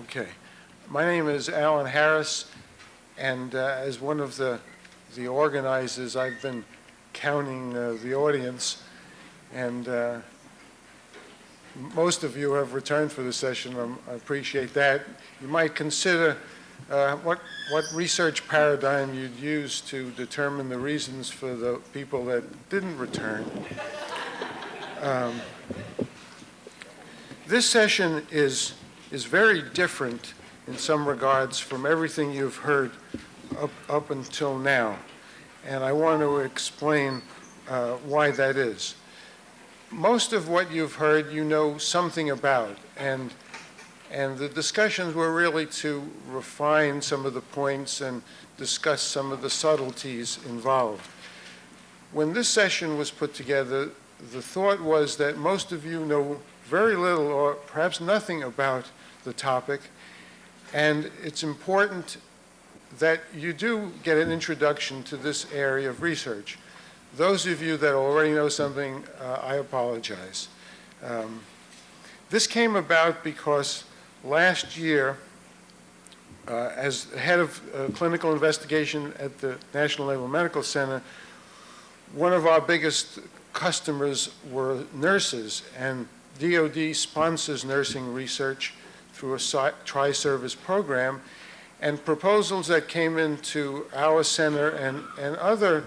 Okay. My name is Alan Harris, and as one of the organizers, I've been counting the audience, and most of you have returned for the session. I appreciate that. You might consider what research paradigm you'd use to determine the reasons for the people that didn't return. This session is very different in some regards from everything you've heard up until now, and I want to explain why that is. Most of what you've heard you know something about, and the discussions were really to refine some of the points and discuss some of the subtleties involved. When this session was put together, the thought was that most of you know very little or perhaps nothing about the topic, and it's important that you do get an introduction to this area of research. Those of you that already know something, I apologize. This came about because last year, as head of clinical investigation at the National Naval Medical Center, one of our biggest customers were nurses, and DoD sponsors nursing research through a tri-service program, and proposals that came into our center and other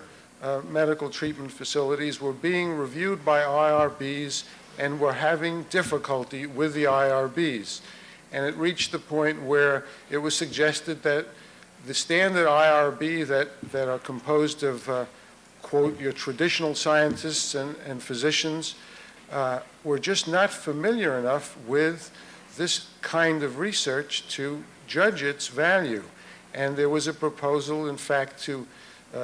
medical treatment facilities were being reviewed by IRBs and were having difficulty with the IRBs. And it reached the point where it was suggested that the standard IRB that are composed of, quote, your traditional scientists and physicians were just not familiar enough with this kind of research to judge its value. And there was a proposal, in fact, to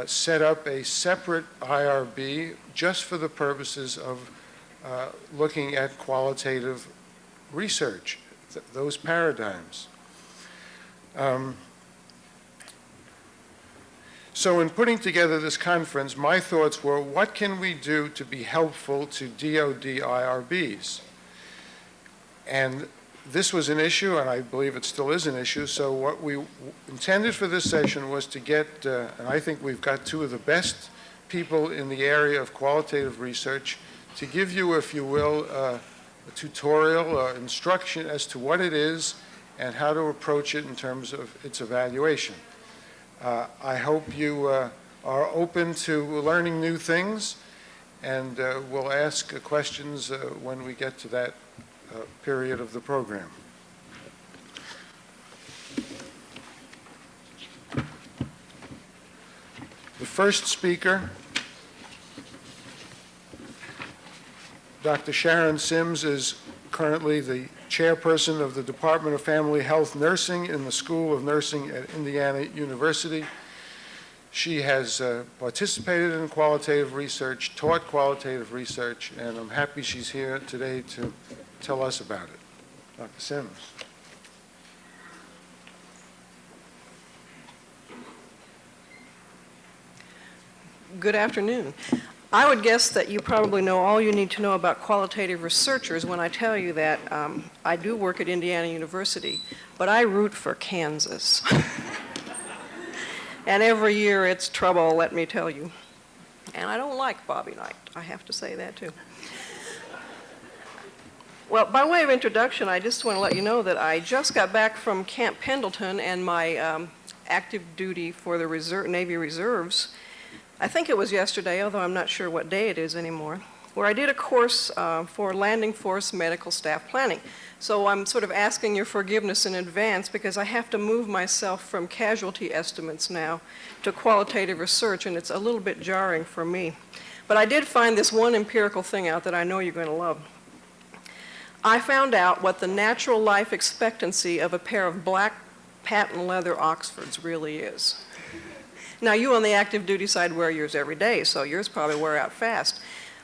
set up a separate IRB just for the purposes of looking at qualitative research, those paradigms. So in putting together this conference, my thoughts were, what can we do to be helpful to DoD IRBs? And this was an issue, and I believe it still is an issue, so what we intended for this session was to get, and I think we've got two of the best people in the area of qualitative research, to give you, if you will, a tutorial or instruction as to what it is and how to approach it in terms of its evaluation. I hope you are open to learning new things, and we'll ask questions when we get to that period of the program. The first speaker, Dr. Sharon Sims, is currently the chairperson of the Department of Family Health Nursing in the School of Nursing at Indiana University. She has participated in qualitative research, taught qualitative research, and I'm happy she's here today to tell us about it. Dr. Sims. Good afternoon. I would guess that you probably know all you need to know about qualitative researchers when I tell you that I do work at Indiana University, but I root for Kansas. And every year it's trouble, let me tell you. And I don't like Bobby Knight, I have to say that too. Well, by way of introduction, I just want to let you know that I just got back from Camp Pendleton and my active duty for the Navy Reserves. I think it was yesterday, although I'm not sure what day it is anymore, where I did a course for landing force medical staff planning. So I'm sort of asking your forgiveness in advance because I have to move myself from casualty estimates now to qualitative research, and it's a little bit jarring for me. But I did find this one empirical thing out that I know you're going to love. I found out what the natural life expectancy of a pair of black patent leather Oxfords really is. Now, you on the active duty side wear yours every day, so yours probably wear out fast.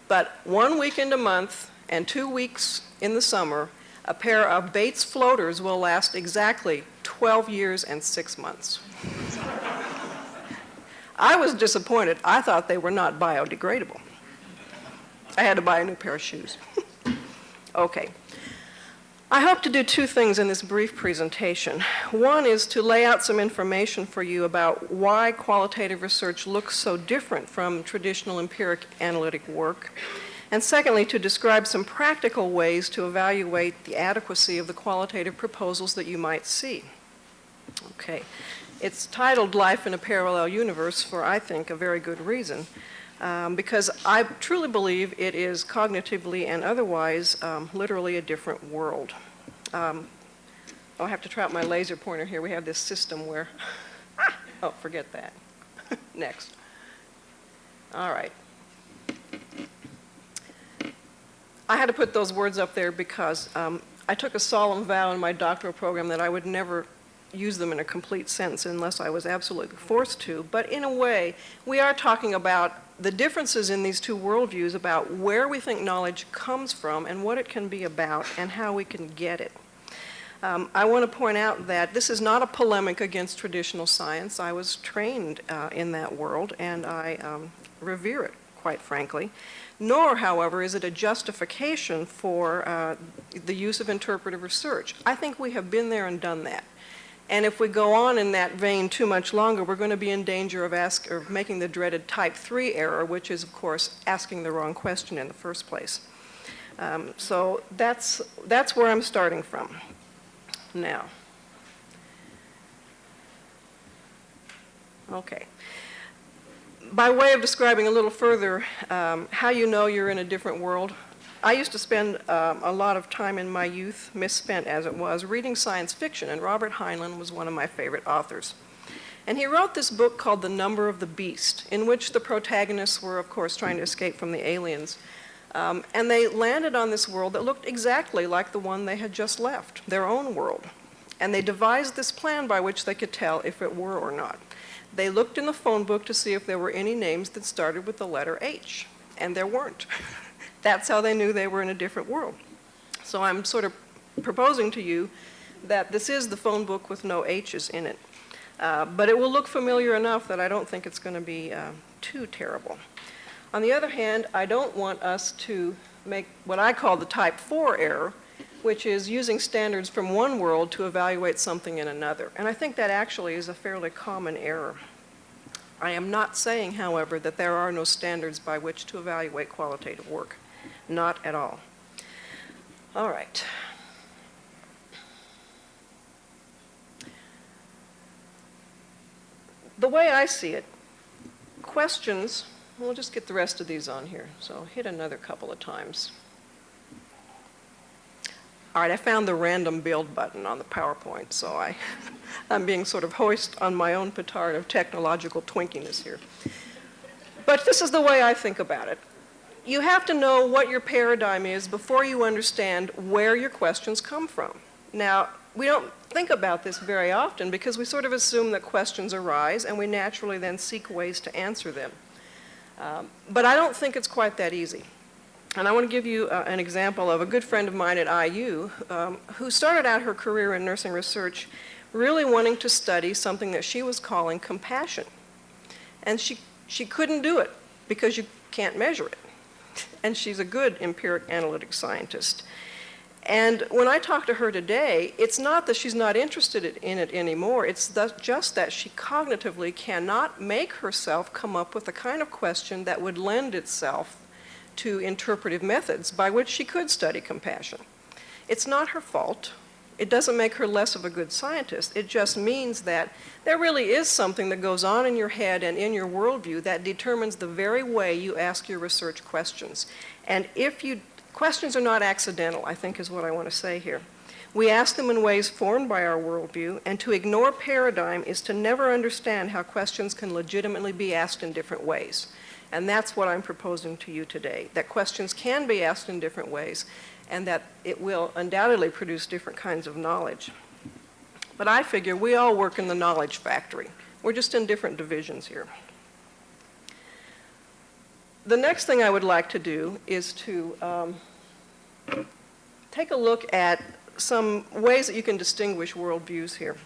But 1 weekend a month and 2 weeks in the summer, a pair of Bates floaters will last exactly 12 years and 6 months. I was disappointed. I thought they were not biodegradable. I had to buy a new pair of shoes. Okay. I hope to do two things in this brief presentation. One is to lay out some information for you about why qualitative research looks so different from traditional empiric analytic work. And secondly, to describe some practical ways to evaluate the adequacy of the qualitative proposals that you might see. Okay. It's titled Life in a Parallel Universe for, I think, a very good reason. Because I truly believe it is cognitively and otherwise literally a different world. I'll have to try out my laser pointer here. We have this system where, oh, forget that. Next. All right. I had to put those words up there because I took a solemn vow in my doctoral program that I would never use them in a complete sentence unless I was absolutely forced to. But in a way, we are talking about the differences in these two worldviews about where we think knowledge comes from and what it can be about and how we can get it. I want to point out that this is not a polemic against traditional science. I was trained in that world and I revere it, quite frankly. Nor, however, is it a justification for the use of interpretive research. I think we have been there and done that. And if we go on in that vein too much longer, we're going to be in danger of making the dreaded type 3 error, which is, of course, asking the wrong question in the first place. So that's where I'm starting from. Now, okay. By way of describing a little further how you know you're in a different world, I used to spend a lot of time in my youth, misspent as it was, reading science fiction, and Robert Heinlein was one of my favorite authors. And he wrote this book called The Number of the Beast, in which the protagonists were, of course, trying to escape from the aliens. And they landed on this world that looked exactly like the one they had just left, their own world. And they devised this plan by which they could tell if it were or not. They looked in the phone book to see if there were any names that started with the letter H, and there weren't. That's how they knew they were in a different world. So I'm sort of proposing to you that this is the phone book with no H's in it. But it will look familiar enough that I don't think it's going to be too terrible. On the other hand, I don't want us to make what I call the type 4 error, which is using standards from one world to evaluate something in another. And I think that actually is a fairly common error. I am not saying, however, that there are no standards by which to evaluate qualitative work. Not at all. All right. The way I see it, questions, we'll just get the rest of these on here. So hit another couple of times. All right, I found the random build button on the PowerPoint, so I'm being sort of hoist on my own petard of technological twinkiness here. But this is the way I think about it. You have to know what your paradigm is before you understand where your questions come from. Now, we don't think about this very often because we sort of assume that questions arise and we naturally then seek ways to answer them. But I don't think it's quite that easy. And I want to give you an example of a good friend of mine at IU who started out her career in nursing research really wanting to study something that she was calling compassion. And she couldn't do it because you can't measure it. And she's a good empiric analytic scientist. And when I talk to her today, it's not that she's not interested in it anymore. It's just that she cognitively cannot make herself come up with the kind of question that would lend itself to interpretive methods by which she could study compassion. It's not her fault. It doesn't make her less of a good scientist. It just means that there really is something that goes on in your head and in your worldview that determines the very way you ask your research questions. And questions are not accidental, I think is what I want to say here. We ask them in ways formed by our worldview, and to ignore paradigm is to never understand how questions can legitimately be asked in different ways. And that's what I'm proposing to you today, that questions can be asked in different ways, and that it will undoubtedly produce different kinds of knowledge. But I figure we all work in the knowledge factory. We're just in different divisions here. The next thing I would like to do is to take a look at some ways that you can distinguish worldviews here.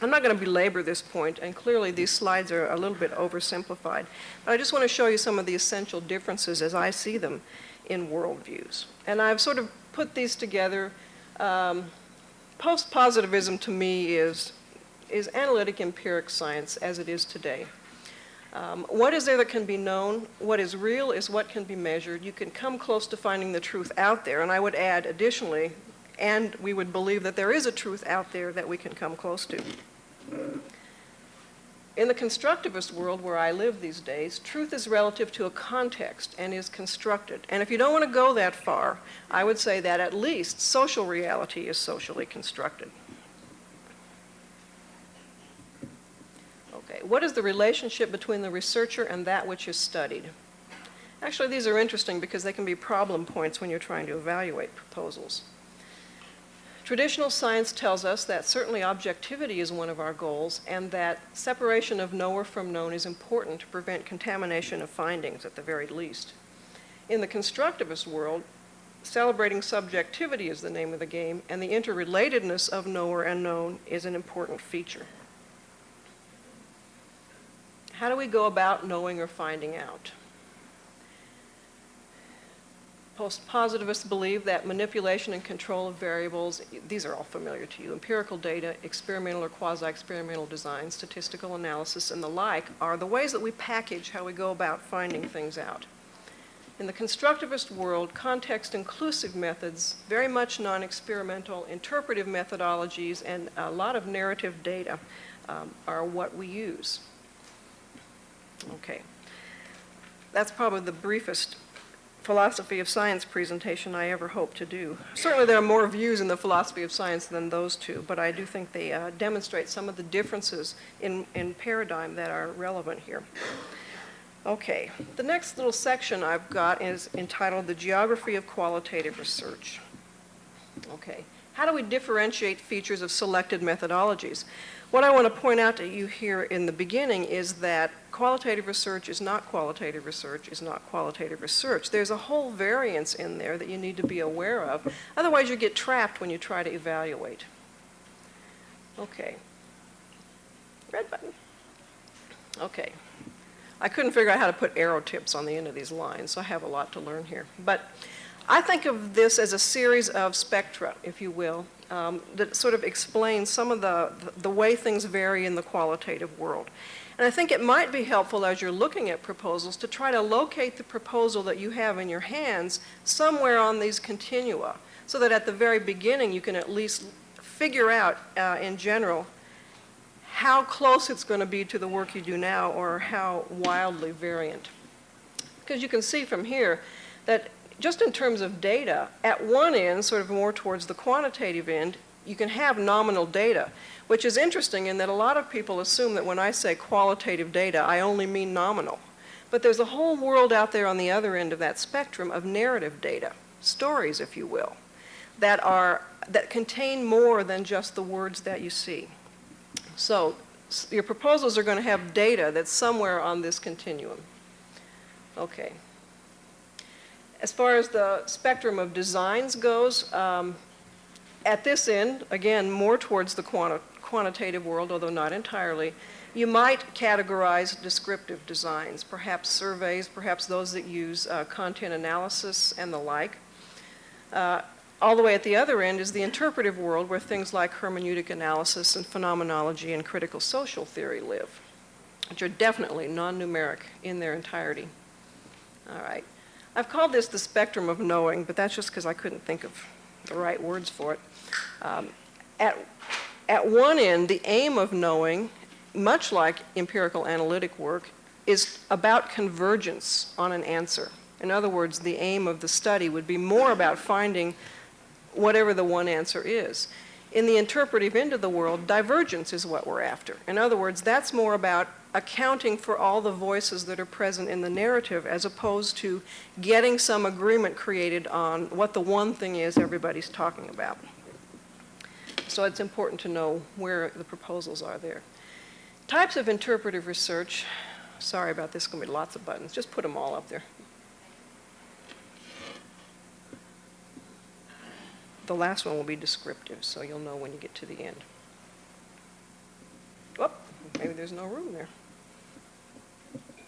I'm not going to belabor this point, and clearly these slides are a little bit oversimplified, but I just want to show you some of the essential differences as I see them in worldviews. And I've sort of put these together Post-positivism to me is analytic empiric science as it is today. What is there that can be known? What is real is what can be measured. You can come close to finding the truth out there, and I would add additionally, and we would believe that there is a truth out there that we can come close to. In the constructivist world where I live these days, truth is relative to a context and is constructed. And if you don't want to go that far, I would say that at least social reality is socially constructed. Okay, what is the relationship between the researcher and that which is studied? Actually, these are interesting because they can be problem points when you're trying to evaluate proposals. Traditional science tells us that certainly objectivity is one of our goals and that separation of knower from known is important to prevent contamination of findings at the very least. In the constructivist world, celebrating subjectivity is the name of the game, and the interrelatedness of knower and known is an important feature. How do we go about knowing or finding out? Post-positivists believe that manipulation and control of variables, these are all familiar to you, empirical data, experimental or quasi-experimental design, statistical analysis, and the like, are the ways that we package how we go about finding things out. In the constructivist world, context-inclusive methods, very much non-experimental, interpretive methodologies, and a lot of narrative data are what we use. Okay. That's probably the briefest philosophy of science presentation I ever hope to do. Certainly there are more views in the philosophy of science than those two, but I do think they demonstrate some of the differences in paradigm that are relevant here. Okay, the next little section I've got is entitled The Geography of Qualitative Research. Okay, how do we differentiate features of selected methodologies? What I want to point out to you here in the beginning is that qualitative research is not qualitative research, is not qualitative research. There's a whole variance in there that you need to be aware of. Otherwise, you get trapped when you try to evaluate. Okay. Red button. Okay. I couldn't figure out how to put arrow tips on the end of these lines, so I have a lot to learn here. But I think of this as a series of spectra, if you will, that sort of explain some of the way things vary in the qualitative world. And I think it might be helpful as you're looking at proposals to try to locate the proposal that you have in your hands somewhere on these continua, so that at the very beginning you can at least figure out in general how close it's going to be to the work you do now or how wildly variant. Because you can see from here that just in terms of data, at one end, sort of more towards the quantitative end, you can have nominal data, which is interesting in that a lot of people assume that when I say qualitative data, I only mean nominal. But there's a whole world out there on the other end of that spectrum of narrative data, stories, if you will, that contain more than just the words that you see. So your proposals are going to have data that's somewhere on this continuum. Okay. As far as the spectrum of designs goes, at this end, again, more towards the quantitative world, although not entirely, you might categorize descriptive designs, perhaps surveys, perhaps those that use content analysis and the like. All the way at the other end is the interpretive world, where things like hermeneutic analysis and phenomenology and critical social theory live, which are definitely non-numeric in their entirety. All right. I've called this the spectrum of knowing, but that's just because I couldn't think of the right words for it. At one end, the aim of knowing, much like empirical analytic work, is about convergence on an answer. In other words, the aim of the study would be more about finding whatever the one answer is. In the interpretive end of the world, divergence is what we're after. In other words, that's more about accounting for all the voices that are present in the narrative as opposed to getting some agreement created on what the one thing is everybody's talking about. So it's important to know where the proposals are there. Types of interpretive research, sorry about this, going to be lots of buttons, just put them all up there. The last one will be descriptive, so you'll know when you get to the end. Oh, maybe there's no room there.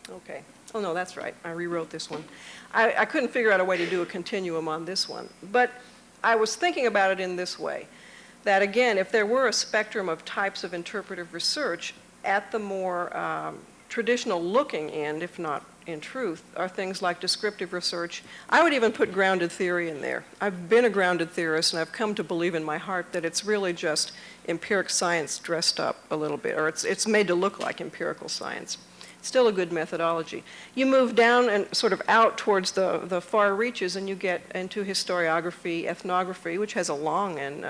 Okay. Oh, no, that's right. I rewrote this one. I couldn't figure out a way to do a continuum on this one. But I was thinking about it in this way, that again, if there were a spectrum of types of interpretive research, at the more traditional looking end, if not in truth, are things like descriptive research. I would even put grounded theory in there. I've been a grounded theorist, and I've come to believe in my heart that it's really just empiric science dressed up a little bit, or it's made to look like empirical science. It's still a good methodology. You move down and sort of out towards the far reaches, and you get into historiography, ethnography, which has a long and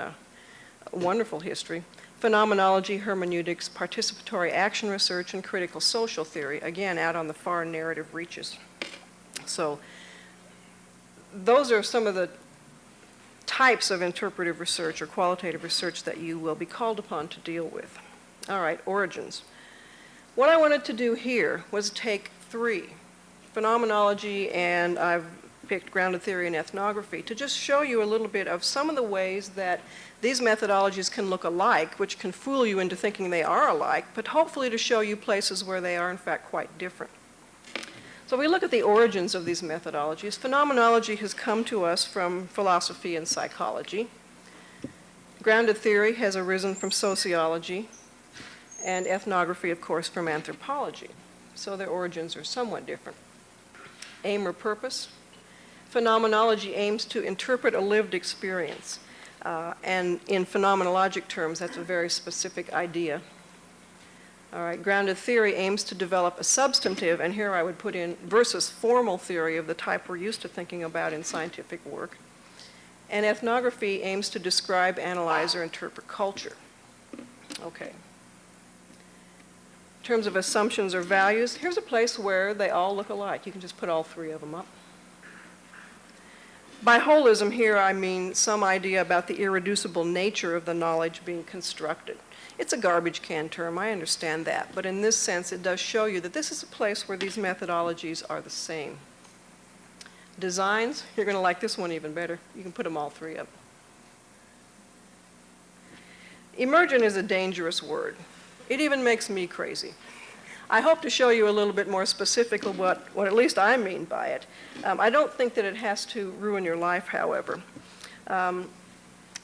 wonderful history, phenomenology, hermeneutics, participatory action research, and critical social theory, again, out on the far narrative reaches. So those are some of the types of interpretive research or qualitative research that you will be called upon to deal with. All right, origins. What I wanted to do here was take three, phenomenology, and I've picked grounded theory and ethnography, to just show you a little bit of some of the ways that these methodologies can look alike, which can fool you into thinking they are alike, but hopefully to show you places where they are in fact quite different. So if we look at the origins of these methodologies, phenomenology has come to us from philosophy and psychology. Grounded theory has arisen from sociology, and ethnography, of course, from anthropology. So their origins are somewhat different. Aim or purpose. Phenomenology aims to interpret a lived experience. And in phenomenologic terms, that's a very specific idea. All right, grounded theory aims to develop a substantive, and here I would put in versus formal theory of the type we're used to thinking about in scientific work. And ethnography aims to describe, analyze, or interpret culture. Okay. In terms of assumptions or values, here's a place where they all look alike. You can just put all three of them up. By holism here, I mean some idea about the irreducible nature of the knowledge being constructed. It's a garbage can term, I understand that, but in this sense it does show you that this is a place where these methodologies are the same. Designs, you're going to like this one even better. You can put them all three up. Emergent is a dangerous word. It even makes me crazy. I hope to show you a little bit more specifically what at least I mean by it. I don't think that it has to ruin your life, however.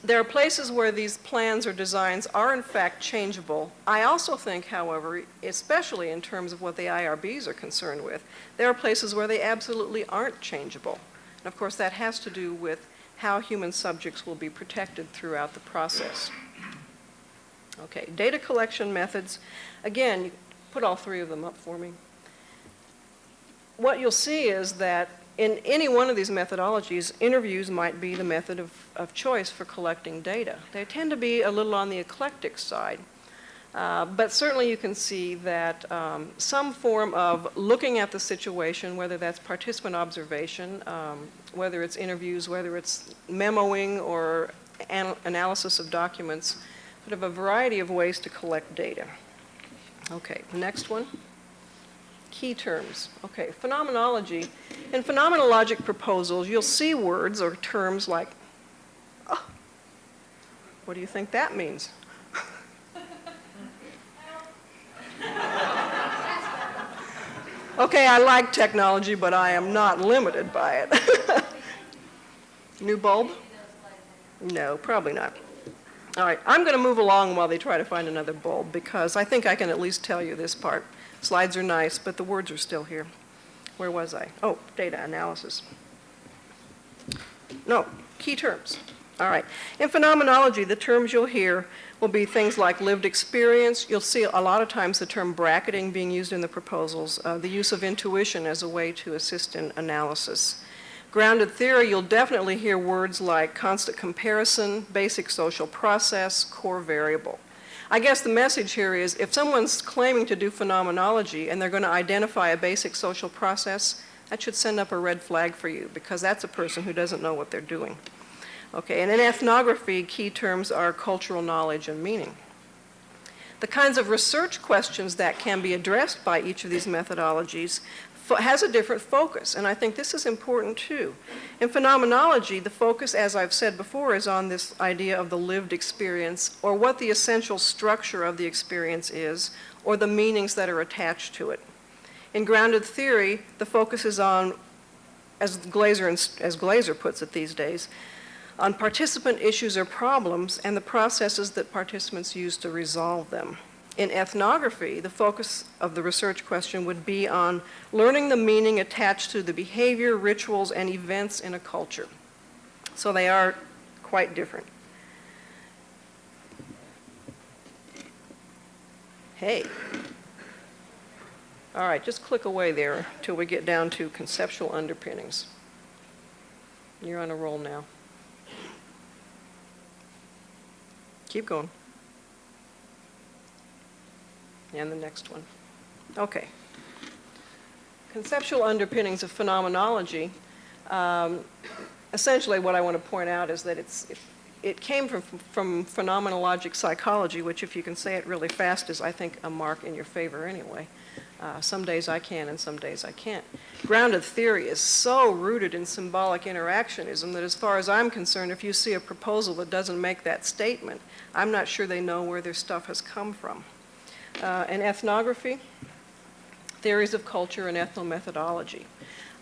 There are places where these plans or designs are in fact changeable. I also think, however, especially in terms of what the IRBs are concerned with, there are places where they absolutely aren't changeable. And of course that has to do with how human subjects will be protected throughout the process. Okay, data collection methods. Again, you put all three of them up for me. What you'll see is that in any one of these methodologies, interviews might be the method of choice for collecting data. They tend to be a little on the eclectic side, but certainly you can see that some form of looking at the situation, whether that's participant observation, whether it's interviews, whether it's memoing or analysis of documents, but of a variety of ways to collect data. Okay, the next one. Key terms. Okay, phenomenology. In phenomenologic proposals, you'll see words or terms like, oh, what do you think that means? Okay, I like technology, but I am not limited by it. New bulb? No, probably not. All right, I'm going to move along while they try to find another bulb because I think I can at least tell you this part. Slides are nice, but the words are still here. Where was I? Oh, data analysis. No, key terms. All right. In phenomenology, the terms you'll hear will be things like lived experience. You'll see a lot of times the term bracketing being used in the proposals, the use of intuition as a way to assist in analysis. Grounded theory, you'll definitely hear words like constant comparison, basic social process, core variable. I guess the message here is if someone's claiming to do phenomenology and they're going to identify a basic social process, that should send up a red flag for you because that's a person who doesn't know what they're doing. Okay, and in ethnography, key terms are cultural knowledge and meaning. The kinds of research questions that can be addressed by each of these methodologies has a different focus, and I think this is important too. In phenomenology, the focus, as I've said before, is on this idea of the lived experience or what the essential structure of the experience is or the meanings that are attached to it. In grounded theory, the focus is on, as Glaser puts it these days, on participant issues or problems and the processes that participants use to resolve them. In ethnography, the focus of the research question would be on learning the meaning attached to the behavior, rituals, and events in a culture. So they are quite different. Hey. All right, just click away there till we get down to conceptual underpinnings. You're on a roll now. Keep going. And the next one. Okay. Conceptual underpinnings of phenomenology. Essentially what I want to point out is that it came from phenomenologic psychology, which if you can say it really fast is, I think, a mark in your favor anyway. Some days I can and some days I can't. Grounded theory is so rooted in symbolic interactionism that as far as I'm concerned, if you see a proposal that doesn't make that statement, I'm not sure they know where their stuff has come from. And ethnography, theories of culture and ethnomethodology.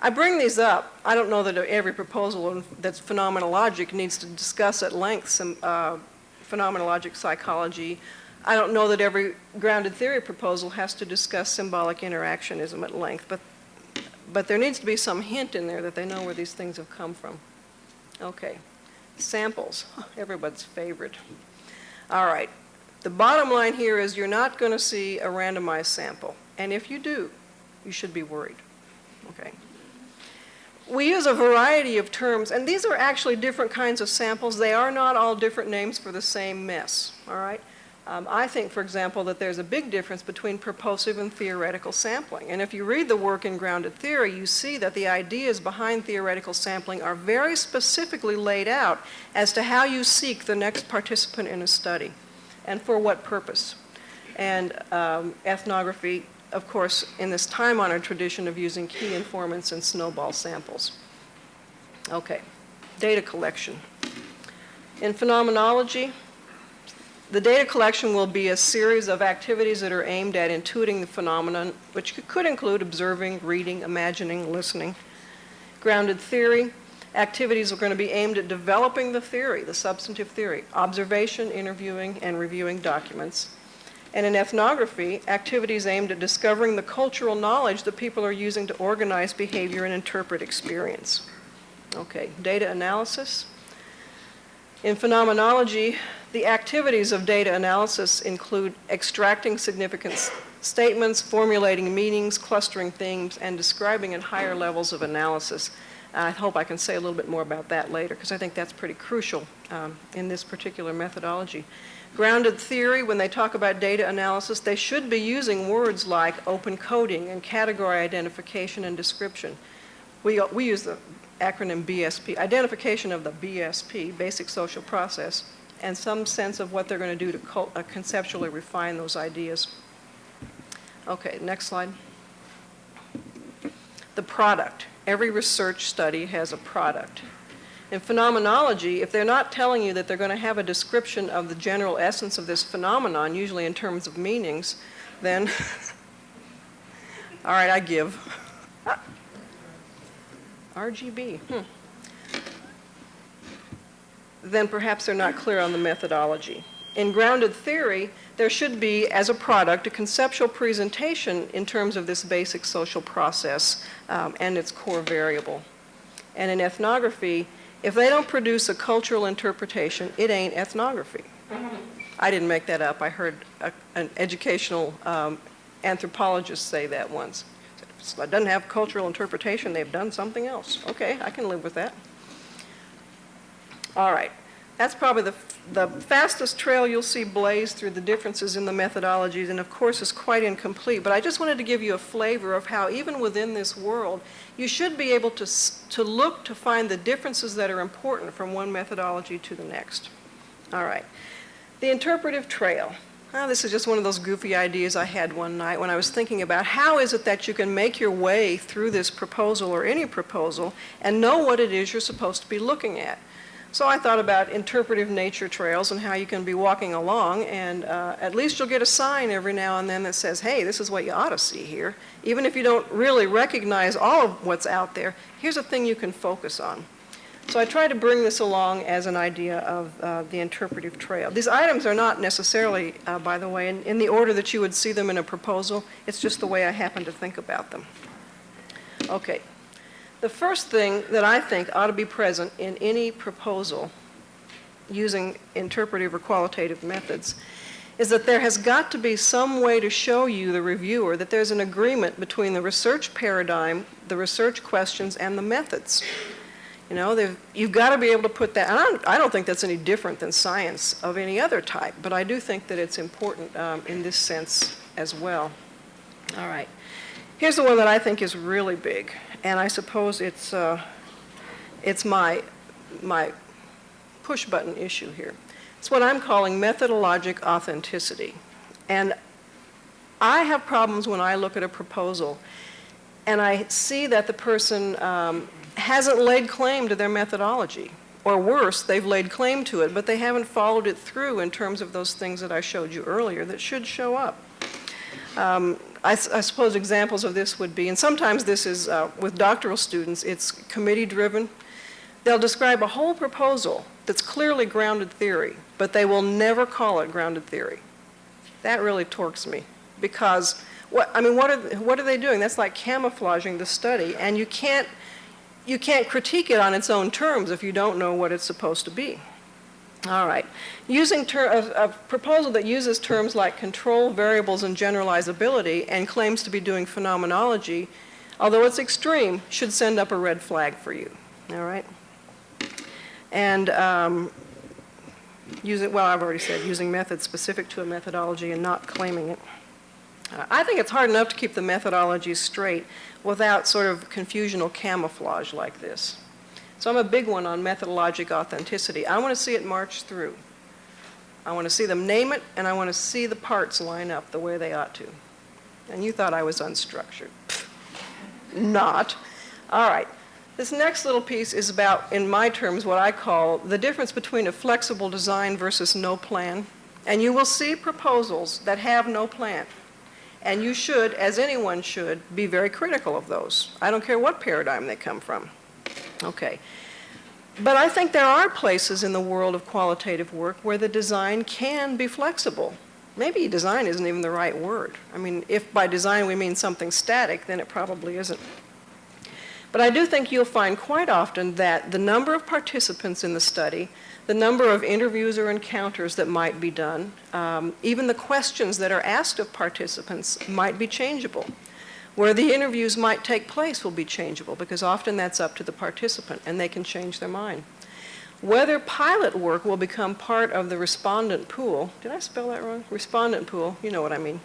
I bring these up. I don't know that every proposal that's phenomenologic needs to discuss at length some phenomenologic psychology. I don't know that every grounded theory proposal has to discuss symbolic interactionism at length, but there needs to be some hint in there that they know where these things have come from. Okay, samples, everybody's favorite. All right, the bottom line here is you're not going to see a randomized sample, and if you do, you should be worried. Okay. We use a variety of terms, and these are actually different kinds of samples. They are not all different names for the same mess, all right? I think, for example, that there's a big difference between purposive and theoretical sampling. And if you read the work in grounded theory, you see that the ideas behind theoretical sampling are very specifically laid out as to how you seek the next participant in a study and for what purpose. And ethnography, of course, in this time-honored tradition of using key informants and snowball samples. Okay, data collection. In phenomenology, the data collection will be a series of activities that are aimed at intuiting the phenomenon, which could include observing, reading, imagining, listening. Grounded theory, activities are going to be aimed at developing the theory, the substantive theory, observation, interviewing, and reviewing documents. And in ethnography, activities aimed at discovering the cultural knowledge that people are using to organize behavior and interpret experience. Okay, data analysis. In phenomenology, the activities of data analysis include extracting significant statements, formulating meanings, clustering themes, and describing at higher levels of analysis. I hope I can say a little bit more about that later, because I think that's pretty crucial in this particular methodology. Grounded theory, when they talk about data analysis, they should be using words like open coding and category identification and description. We use the acronym BSP, identification of the BSP, basic social process, and some sense of what they're going to do to conceptually refine those ideas. Okay, next slide. The product. Every research study has a product. In phenomenology, if they're not telling you that they're going to have a description of the general essence of this phenomenon, usually in terms of meanings, then, all right, I give. RGB. Then perhaps they're not clear on the methodology. In grounded theory, there should be, as a product, a conceptual presentation in terms of this basic social process and its core variable. And in ethnography, if they don't produce a cultural interpretation, it ain't ethnography. I didn't make that up. I heard an educational anthropologist say that once. If it doesn't have cultural interpretation, they've done something else. Okay, I can live with that. All right. That's probably the fastest trail you'll see blaze through the differences in the methodologies, and of course is quite incomplete. But I just wanted to give you a flavor of how even within this world, you should be able to look to find the differences that are important from one methodology to the next. All right. The interpretive trail. This is just one of those goofy ideas I had one night when I was thinking about how is it that you can make your way through this proposal or any proposal and know what it is you're supposed to be looking at. So I thought about interpretive nature trails and how you can be walking along and at least you'll get a sign every now and then that says, hey, this is what you ought to see here. Even if you don't really recognize all of what's out there, here's a thing you can focus on. So I try to bring this along as an idea of the interpretive trail. These items are not necessarily, by the way, in the order that you would see them in a proposal. It's just the way I happen to think about them. Okay. The first thing that I think ought to be present in any proposal using interpretive or qualitative methods is that there has got to be some way to show you, the reviewer, that there's an agreement between the research paradigm, the research questions, and the methods. You know, you've got to be able to put that, and I don't think that's any different than science of any other type, but I do think that it's important in this sense as well. All right. Here's the one that I think is really big, and I suppose it's my push-button issue here. It's what I'm calling methodologic authenticity. And I have problems when I look at a proposal and I see that the person hasn't laid claim to their methodology. Or worse, they've laid claim to it, but they haven't followed it through in terms of those things that I showed you earlier that should show up. I suppose examples of this would be, and sometimes this is with doctoral students, it's committee-driven. They'll describe a whole proposal that's clearly grounded theory, but they will never call it grounded theory. That really torques me, because what are they doing? That's like camouflaging the study, and you can't critique it on its own terms if you don't know what it's supposed to be. All right. Using a proposal that uses terms like control, variables, and generalizability and claims to be doing phenomenology, although it's extreme, should send up a red flag for you. All right? And I've already said, using methods specific to a methodology and not claiming it. I think it's hard enough to keep the methodology straight without sort of confusional camouflage like this. So I'm a big one on methodologic authenticity. I want to see it march through. I want to see them name it, and I want to see the parts line up the way they ought to. And you thought I was unstructured. Not. All right. This next little piece is about, in my terms, what I call the difference between a flexible design versus no plan. And you will see proposals that have no plan. And you should, as anyone should, be very critical of those. I don't care what paradigm they come from. Okay. But I think there are places in the world of qualitative work where the design can be flexible. Maybe design isn't even the right word. I mean, if by design we mean something static, then it probably isn't. But I do think you'll find quite often that the number of participants in the study, the number of interviews or encounters that might be done, even the questions that are asked of participants might be changeable. Where the interviews might take place will be changeable, because often that's up to the participant and they can change their mind. Whether pilot work will become part of the respondent pool, did I spell that wrong? Respondent pool, you know what I mean,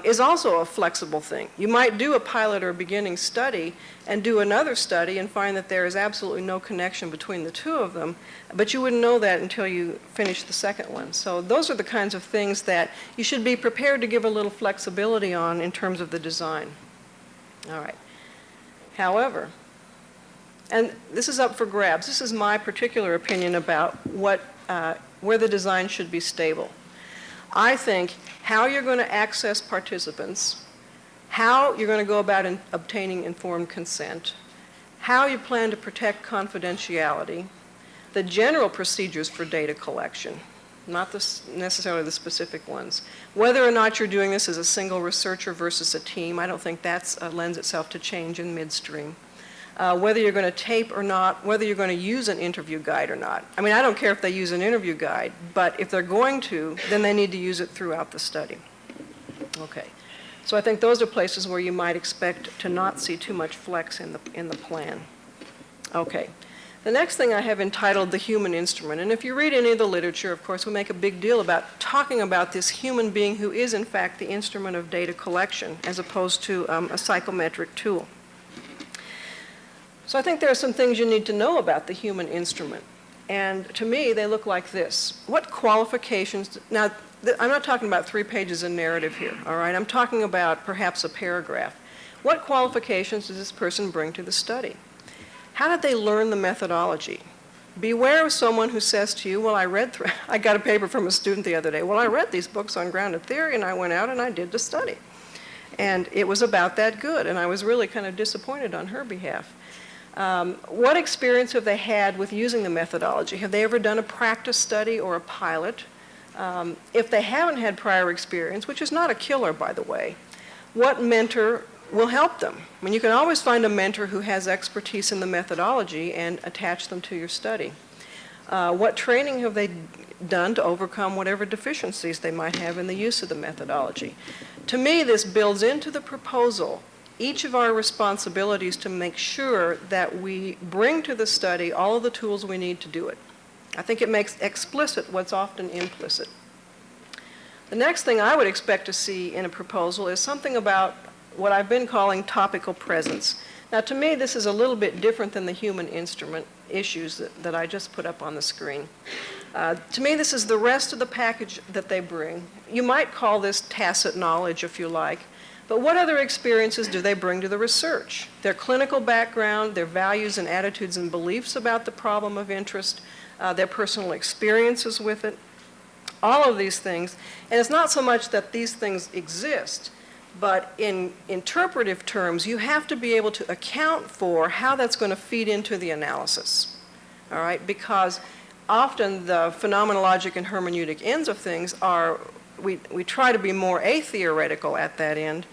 is also a flexible thing. You might do a pilot or beginning study and do another study and find that there is absolutely no connection between the two of them, but you wouldn't know that until you finish the second one. So those are the kinds of things that you should be prepared to give a little flexibility on in terms of the design. All right. However, and this is up for grabs, this is my particular opinion about where the design should be stable. I think how you're going to access participants, how you're going to go about obtaining informed consent, how you plan to protect confidentiality, the general procedures for data collection, not necessarily the specific ones. Whether or not you're doing this as a single researcher versus a team, I don't think that lends itself to change in midstream. Whether you're going to tape or not, whether you're going to use an interview guide or not. I mean, I don't care if they use an interview guide, but if they're going to, then they need to use it throughout the study. Okay. So I think those are places where you might expect to not see too much flex in the plan. Okay. The next thing I have entitled the human instrument. And if you read any of the literature, of course, we make a big deal about talking about this human being who is, in fact, the instrument of data collection as opposed to a psychometric tool. So I think there are some things you need to know about the human instrument. And to me, they look like this. What qualifications, now I'm not talking about 3 pages of narrative here, all right? I'm talking about perhaps a paragraph. What qualifications does this person bring to the study? How did they learn the methodology? Beware of someone who says to you, well, I got a paper from a student the other day. Well, I read these books on grounded theory and I went out and I did the study. And it was about that good, and I was really kind of disappointed on her behalf. What experience have they had with using the methodology? Have they ever done a practice study or a pilot? If they haven't had prior experience, which is not a killer, by the way, what mentor will help them? I mean, you can always find a mentor who has expertise in the methodology and attach them to your study. What training have they done to overcome whatever deficiencies they might have in the use of the methodology? To me, this builds into the proposal each of our responsibilities to make sure that we bring to the study all of the tools we need to do it. I think it makes explicit what's often implicit. The next thing I would expect to see in a proposal is something about what I've been calling topical presence. Now, to me, this is a little bit different than the human instrument issues that I just put up on the screen. To me, this is the rest of the package that they bring. You might call this tacit knowledge, if you like, but what other experiences do they bring to the research? Their clinical background, their values and attitudes and beliefs about the problem of interest, their personal experiences with it, all of these things. And it's not so much that these things exist, but in interpretive terms, you have to be able to account for how that's going to feed into the analysis, all right? Because often the phenomenologic and hermeneutic ends of things are, we try to be more atheoretical at that end,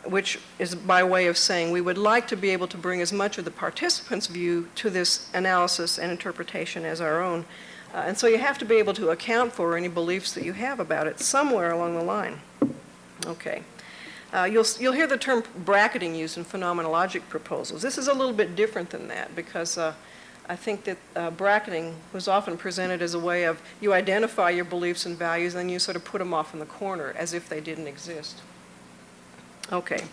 which is by way of saying we would like to be able to bring as much of the participants' view to this analysis and interpretation as our own. And so you have to be able to account for any beliefs that you have about it somewhere along the line. Okay. You'll hear the term bracketing used in phenomenologic proposals. This is a little bit different than that because I think that bracketing was often presented as a way of you identify your beliefs and values and then you sort of put them off in the corner as if they didn't exist. Okay.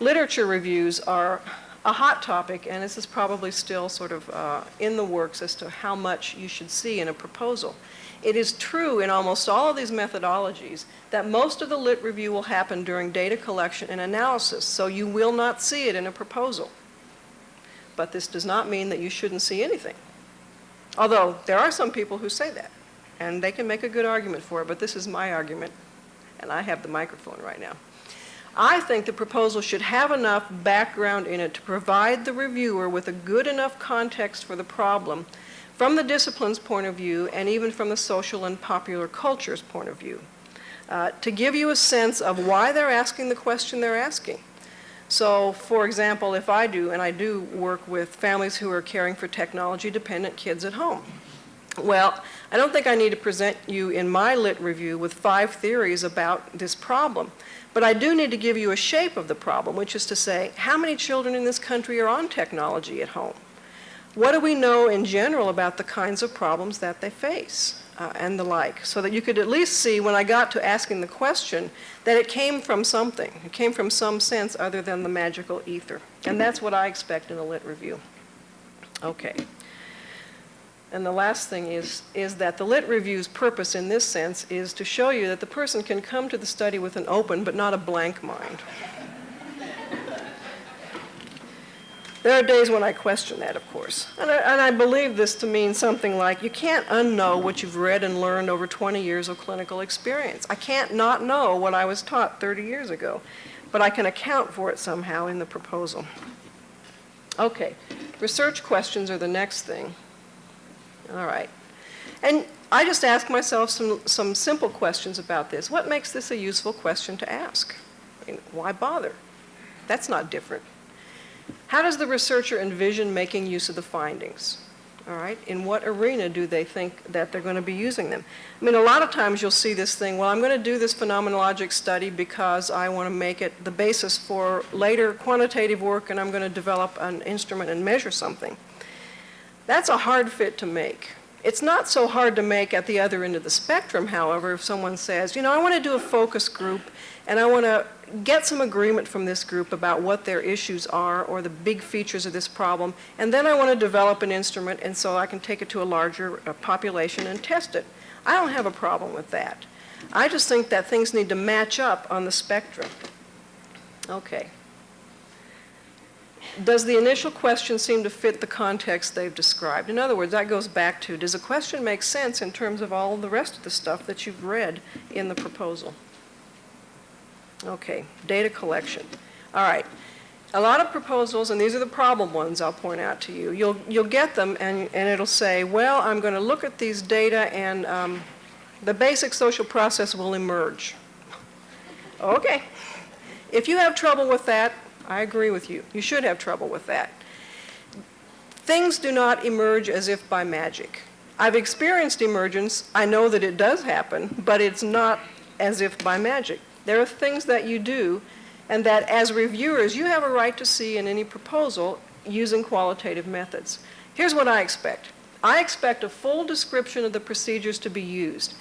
Literature reviews are a hot topic, and this is probably still sort of in the works as to how much you should see in a proposal. It is true in almost all of these methodologies that most of the lit review will happen during data collection and analysis, so you will not see it in a proposal. But this does not mean that you shouldn't see anything. Although there are some people who say that, and they can make a good argument for it, but this is my argument, and I have the microphone right now. I think the proposal should have enough background in it to provide the reviewer with a good enough context for the problem from the discipline's point of view and even from the social and popular culture's point of view, to give you a sense of why they're asking the question they're asking. So, for example, if I do, and I do work with families who are caring for technology-dependent kids at home, well, I don't think I need to present you in my lit review with 5 theories about this problem. But I do need to give you a shape of the problem, which is to say, how many children in this country are on technology at home? What do we know in general about the kinds of problems that they face and the like? So that you could at least see, when I got to asking the question, that it came from something. It came from some sense other than the magical ether. And that's what I expect in a lit review. Okay. And the last thing is that the lit review's purpose in this sense is to show you that the person can come to the study with an open but not a blank mind. There are days when I question that, of course. And I believe this to mean something like, you can't unknow what you've read and learned over 20 years of clinical experience. I can't not know what I was taught 30 years ago, but I can account for it somehow in the proposal. Okay, research questions are the next thing. All right. And I just ask myself some simple questions about this. What makes this a useful question to ask? I mean, why bother? That's not different. How does the researcher envision making use of the findings? All right. In what arena do they think that they're going to be using them? I mean, a lot of times you'll see this thing, well, I'm going to do this phenomenologic study because I want to make it the basis for later quantitative work and I'm going to develop an instrument and measure something. That's a hard fit to make. It's not so hard to make at the other end of the spectrum, however, if someone says, you know, I want to do a focus group and I want to get some agreement from this group about what their issues are or the big features of this problem, and then I want to develop an instrument and so I can take it to a larger population and test it. I don't have a problem with that. I just think that things need to match up on the spectrum. Okay. Does the initial question seem to fit the context they've described? In other words, that goes back to, does a question make sense in terms of all the rest of the stuff that you've read in the proposal? Okay, data collection. All right. A lot of proposals, and these are the problem ones I'll point out to you, you'll get them and it'll say, well, I'm going to look at these data and the basic social process will emerge. Okay. If you have trouble with that, I agree with you. You should have trouble with that. Things do not emerge as if by magic. I've experienced emergence. I know that it does happen, but it's not as if by magic. There are things that you do and that as reviewers you have a right to see in any proposal using qualitative methods. Here's what I expect. I expect a full description of the procedures to be used.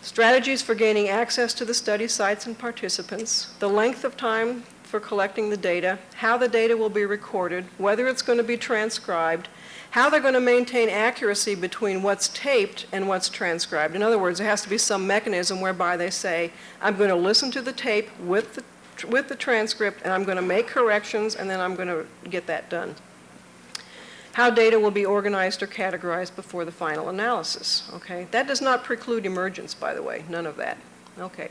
Strategies for gaining access to the study sites and participants, the length of time for collecting the data, how the data will be recorded, whether it's going to be transcribed, how they're going to maintain accuracy between what's taped and what's transcribed. In other words, there has to be some mechanism whereby they say, I'm going to listen to the tape with the transcript and I'm going to make corrections and then I'm going to get that done. How data will be organized or categorized before the final analysis. Okay? That does not preclude emergence, by the way, none of that. Okay.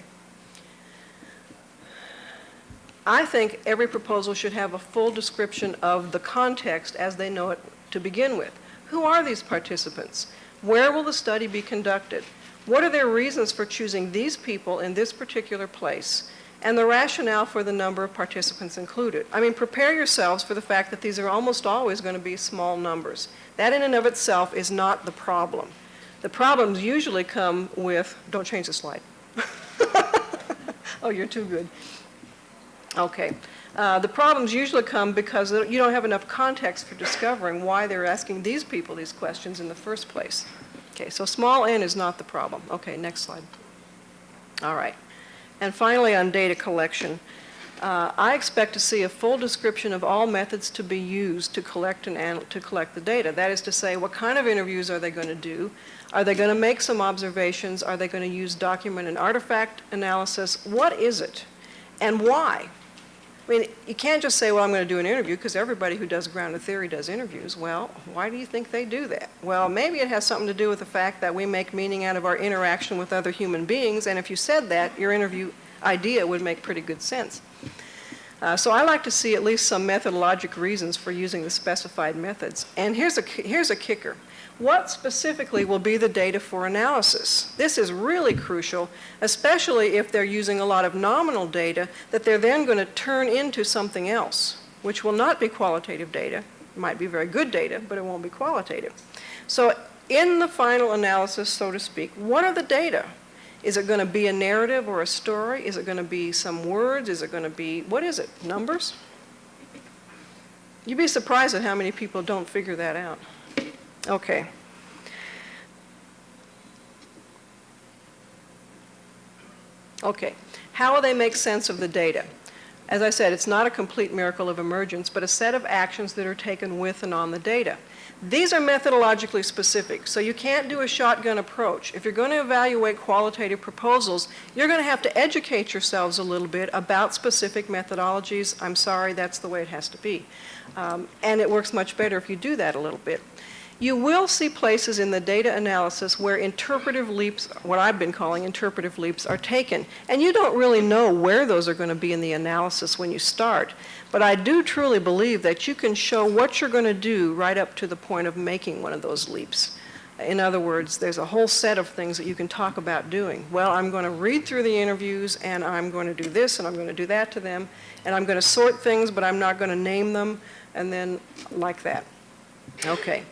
I think every proposal should have a full description of the context as they know it to begin with. Who are these participants? Where will the study be conducted? What are their reasons for choosing these people in this particular place? And the rationale for the number of participants included. I mean, prepare yourselves for the fact that these are almost always going to be small numbers. That in and of itself is not the problem. The problems usually come with, don't change the slide. Oh, you're too good. Okay. The problems usually come because you don't have enough context for discovering why they're asking these people these questions in the first place. Okay, so small n is not the problem. Okay, next slide. All right. And finally, on data collection, I expect to see a full description of all methods to be used to collect the data. That is to say, what kind of interviews are they going to do? Are they going to make some observations? Are they going to use document and artifact analysis? What is it? And why? I mean, you can't just say, well, I'm going to do an interview because everybody who does grounded theory does interviews. Well, why do you think they do that? Well, maybe it has something to do with the fact that we make meaning out of our interaction with other human beings, and if you said that, your interview idea would make pretty good sense. So I like to see at least some methodologic reasons for using the specified methods. And here's a kicker. What specifically will be the data for analysis? This is really crucial, especially if they're using a lot of nominal data that they're then going to turn into something else, which will not be qualitative data. It might be very good data, but it won't be qualitative. So in the final analysis, so to speak, what are the data? Is it going to be a narrative or a story? Is it going to be some words? Is it going to be, what is it, numbers? You'd be surprised at how many people don't figure that out. Okay. Okay. How will they make sense of the data? As I said, it's not a complete miracle of emergence, but a set of actions that are taken with and on the data. These are methodologically specific, so you can't do a shotgun approach. If you're going to evaluate qualitative proposals, you're going to have to educate yourselves a little bit about specific methodologies. I'm sorry, that's the way it has to be. And it works much better if you do that a little bit. You will see places in the data analysis where interpretive leaps, what I've been calling interpretive leaps, are taken. And you don't really know where those are going to be in the analysis when you start. But I do truly believe that you can show what you're going to do right up to the point of making one of those leaps. In other words, there's a whole set of things that you can talk about doing. Well, I'm going to read through the interviews, and I'm going to do this, and I'm going to do that to them, and I'm going to sort things, but I'm not going to name them, and then like that. Okay.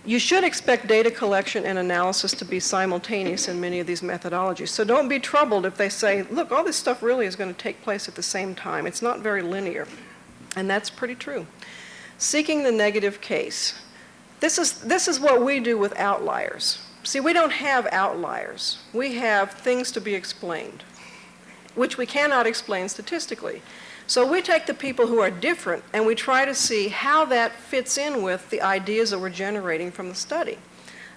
You should expect data collection and analysis to be simultaneous in many of these methodologies. So don't be troubled if they say, look, all this stuff really is going to take place at the same time. It's not very linear. And that's pretty true. Seeking the negative case. This is what we do with outliers. See, we don't have outliers. We have things to be explained, which we cannot explain statistically. So we take the people who are different and we try to see how that fits in with the ideas that we're generating from the study.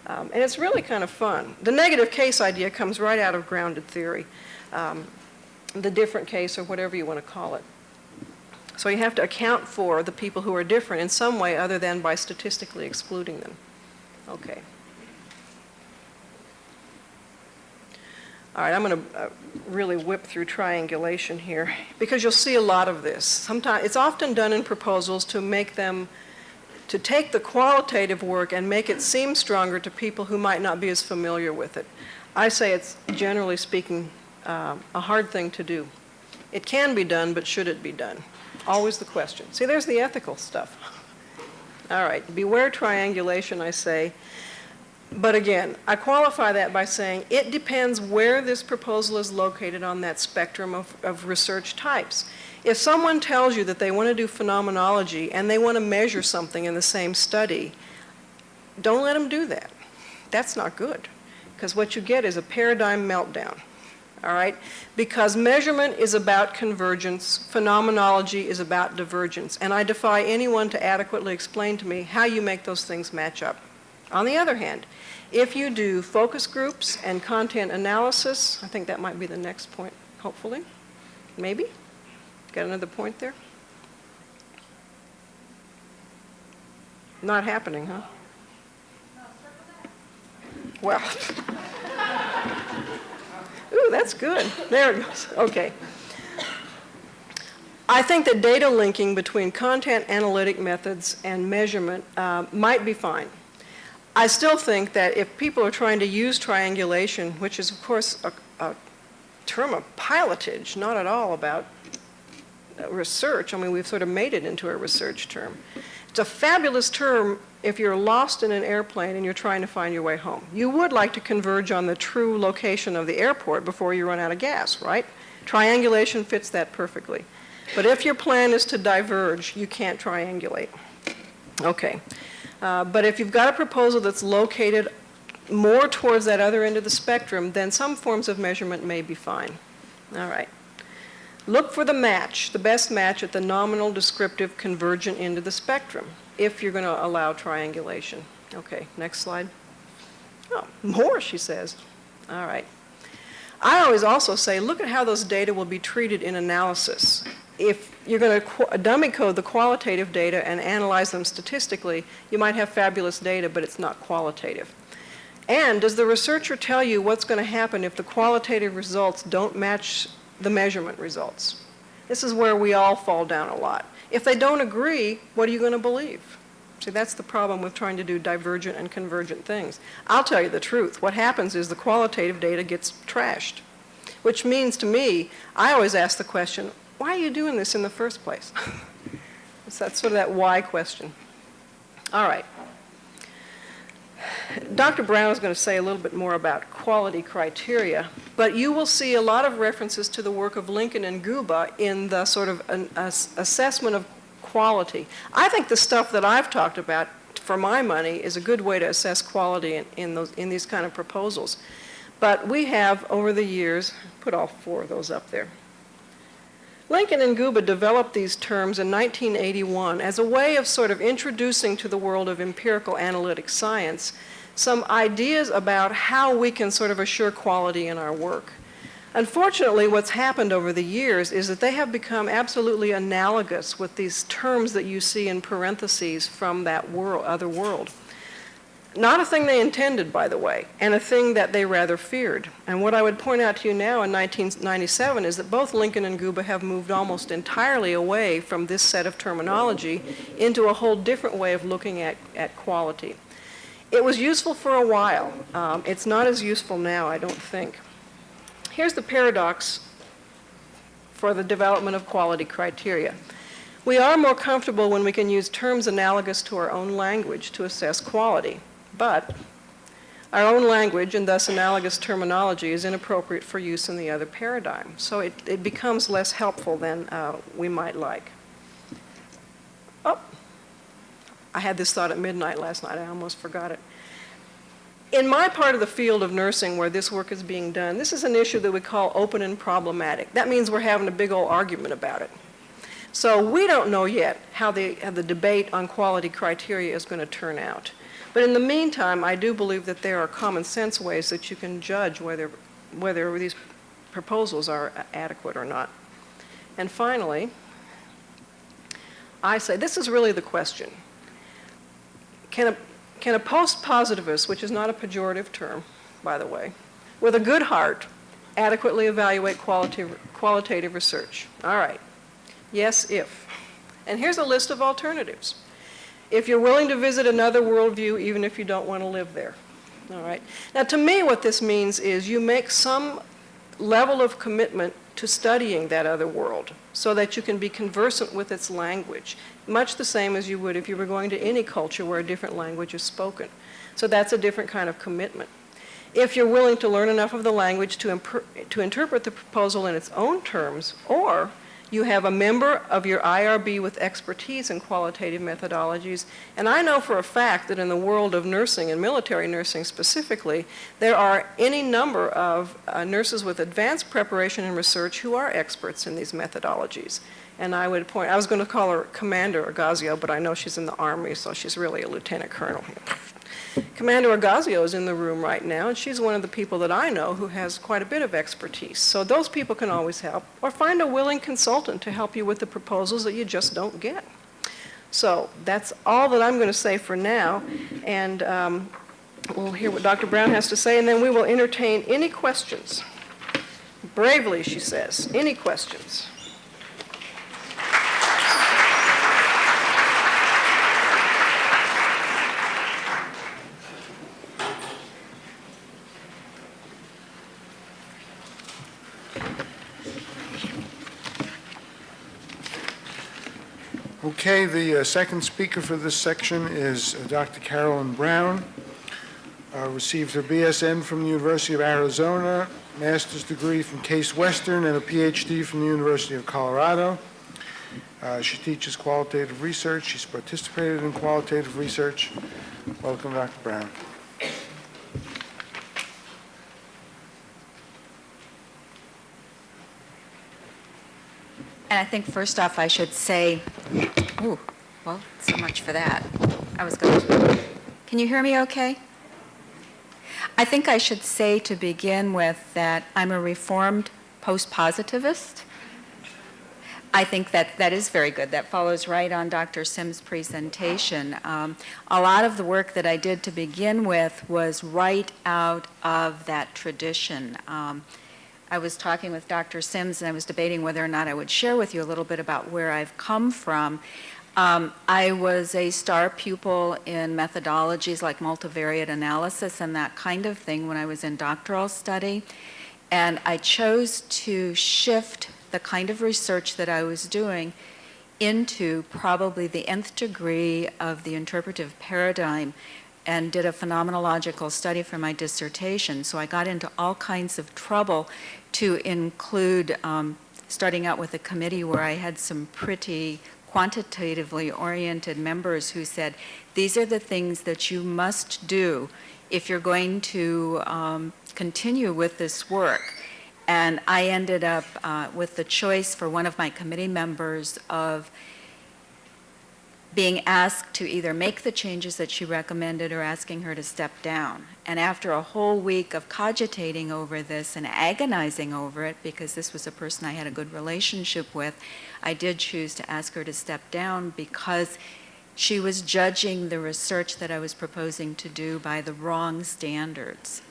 And it's really kind of fun. The negative case idea comes right out of grounded theory, the different case or whatever you want to call it. So you have to account for the people who are different in some way other than by statistically excluding them. Okay. All right, I'm going to really whip through triangulation here because you'll see a lot of this. Sometimes it's often done in proposals to make them, to take the qualitative work and make it seem stronger to people who might not be as familiar with it. I say it's, generally speaking, a hard thing to do. It can be done, but should it be done? Always the question. See, there's the ethical stuff. All right, beware triangulation, I say. But again, I qualify that by saying it depends where this proposal is located on that spectrum of research types. If someone tells you that they want to do phenomenology and they want to measure something in the same study, don't let them do that. That's not good, because what you get is a paradigm meltdown. All right? Because measurement is about convergence, phenomenology is about divergence, and I defy anyone to adequately explain to me how you make those things match up. On the other hand, if you do focus groups and content analysis, I think that might be the next point, hopefully. Maybe? Got another point there? Not happening, huh? Well. Ooh, that's good. There it goes. Okay. I think that data linking between content analytic methods and measurement might be fine. I still think that if people are trying to use triangulation, which is of course a term of pilotage, not at all about research. I mean, we've sort of made it into a research term. It's a fabulous term if you're lost in an airplane and you're trying to find your way home. You would like to converge on the true location of the airport before you run out of gas, right? Triangulation fits that perfectly. But if your plan is to diverge, you can't triangulate. Okay. But if you've got a proposal that's located more towards that other end of the spectrum, then some forms of measurement may be fine. All right. Look for the match, the best match at the nominal, descriptive, convergent end of the spectrum, if you're going to allow triangulation. Okay, next slide. Oh, more, she says. All right. I always also say, look at how those data will be treated in analysis. If you're going to dummy code the qualitative data and analyze them statistically, you might have fabulous data, but it's not qualitative. And does the researcher tell you what's going to happen if the qualitative results don't match the measurement results? This is where we all fall down a lot. If they don't agree, what are you going to believe? See, that's the problem with trying to do divergent and convergent things. I'll tell you the truth. What happens is the qualitative data gets trashed, which means to me, I always ask the question, why are you doing this in the first place? So that's sort of that why question. All right. Dr. Brown is going to say a little bit more about quality criteria, but you will see a lot of references to the work of Lincoln and Guba in the sort of assessment of quality. I think the stuff that I've talked about, for my money, is a good way to assess quality in these kind of proposals. But we have, over the years, put all four of those up there. Lincoln and Guba developed these terms in 1981 as a way of sort of introducing to the world of empirical analytic science some ideas about how we can sort of assure quality in our work. Unfortunately, what's happened over the years is that they have become absolutely analogous with these terms that you see in parentheses from that other world. Not a thing they intended, by the way, and a thing that they rather feared. And what I would point out to you now in 1997 is that both Lincoln and Guba have moved almost entirely away from this set of terminology into a whole different way of looking at quality. It was useful for a while. It's not as useful now, I don't think. Here's the paradox for the development of quality criteria. We are more comfortable when we can use terms analogous to our own language to assess quality. But our own language, and thus analogous terminology, is inappropriate for use in the other paradigm. So it becomes less helpful than we might like. Oh, I had this thought at midnight last night. I almost forgot it. In my part of the field of nursing where this work is being done, this is an issue that we call open and problematic. That means we're having a big old argument about it. So we don't know yet how the debate on quality criteria is going to turn out. But in the meantime, I do believe that there are common sense ways that you can judge whether these proposals are adequate or not. And finally, I say this is really the question. Can a post-positivist, which is not a pejorative term, by the way, with a good heart, adequately evaluate qualitative research. All right. Yes, if. And here's a list of alternatives. If you're willing to visit another worldview, even if you don't want to live there. All right. Now, to me, what this means is you make some level of commitment to studying that other world so that you can be conversant with its language, much the same as you would if you were going to any culture where a different language is spoken. So that's a different kind of commitment. If you're willing to learn enough of the language to interpret the proposal in its own terms, or you have a member of your IRB with expertise in qualitative methodologies. And I know for a fact that in the world of nursing and military nursing specifically, there are any number of nurses with advanced preparation and research who are experts in these methodologies. And I would point, I was going to call her Commander Agazio, but I know she's in the Army, so she's really a lieutenant colonel. Commander Agazio is in the room right now, and she's one of the people that I know who has quite a bit of expertise. So those people can always help, or find a willing consultant to help you with the proposals that you just don't get. So that's all that I'm going to say for now, and we'll hear what Dr. Brown has to say, and then we will entertain any questions. Bravely, she says. Any questions? Okay, the second speaker for this section is Dr. Carolyn Brown. Received her BSN from the University of Arizona, master's degree from Case Western, and a PhD from the University of Colorado. She teaches qualitative research. She's participated in qualitative research. Welcome, Dr. Brown. And I think first off I should say, ooh, well, so much for that. Can you hear me okay? I think I should say to begin with that I'm a reformed post-positivist. I think that is very good. That follows right on Dr. Sim's presentation. A lot of the work that I did to begin with was right out of that tradition. I was talking with Dr. Sims and I was debating whether or not I would share with you a little bit about where I've come from. I was a star pupil in methodologies like multivariate analysis and that kind of thing when I was in doctoral study. And I chose to shift the kind of research that I was doing into probably the nth degree of the interpretive paradigm and did a phenomenological study for my dissertation. So I got into all kinds of trouble to include, starting out with a committee where I had some pretty quantitatively oriented members who said, these are the things that you must do if you're going to continue with this work. And I ended up with the choice for one of my committee members of being asked to either make the changes that she recommended or asking her to step down. And after a whole week of cogitating over this and agonizing over it, because this was a person I had a good relationship with, I did choose to ask her to step down because she was judging the research that I was proposing to do by the wrong standards.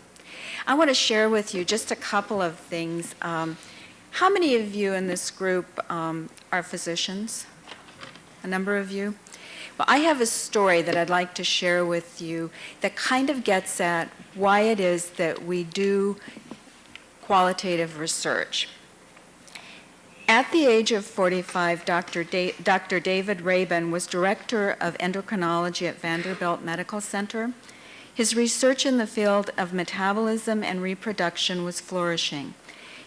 I want to share with you just a couple of things. How many of you in this group are physicians? A number of you? Well, I have a story that I'd like to share with you that kind of gets at why it is that we do qualitative research. At the age of 45, Dr. David Rabin was director of endocrinology at Vanderbilt Medical Center. His research in the field of metabolism and reproduction was flourishing.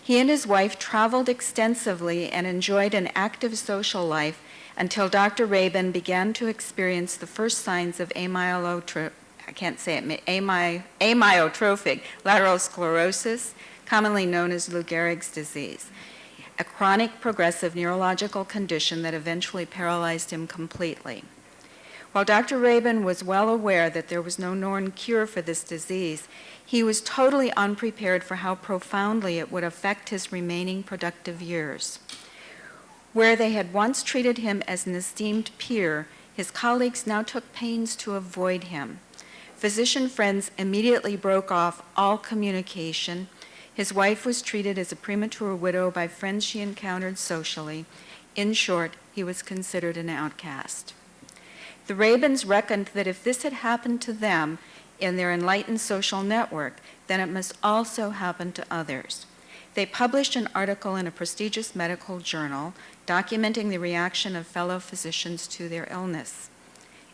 He and his wife traveled extensively and enjoyed an active social life until Dr. Rabin began to experience the first signs of amyotrophic lateral sclerosis, commonly known as Lou Gehrig's disease, a chronic progressive neurological condition that eventually paralyzed him completely. While Dr. Rabin was well aware that there was no known cure for this disease, he was totally unprepared for how profoundly it would affect his remaining productive years. Where they had once treated him as an esteemed peer, his colleagues now took pains to avoid him. Physician friends immediately broke off all communication. His wife was treated as a premature widow by friends she encountered socially. In short, he was considered an outcast. The Rabins reckoned that if this had happened to them in their enlightened social network, then it must also happen to others. They published an article in a prestigious medical journal documenting the reaction of fellow physicians to their illness.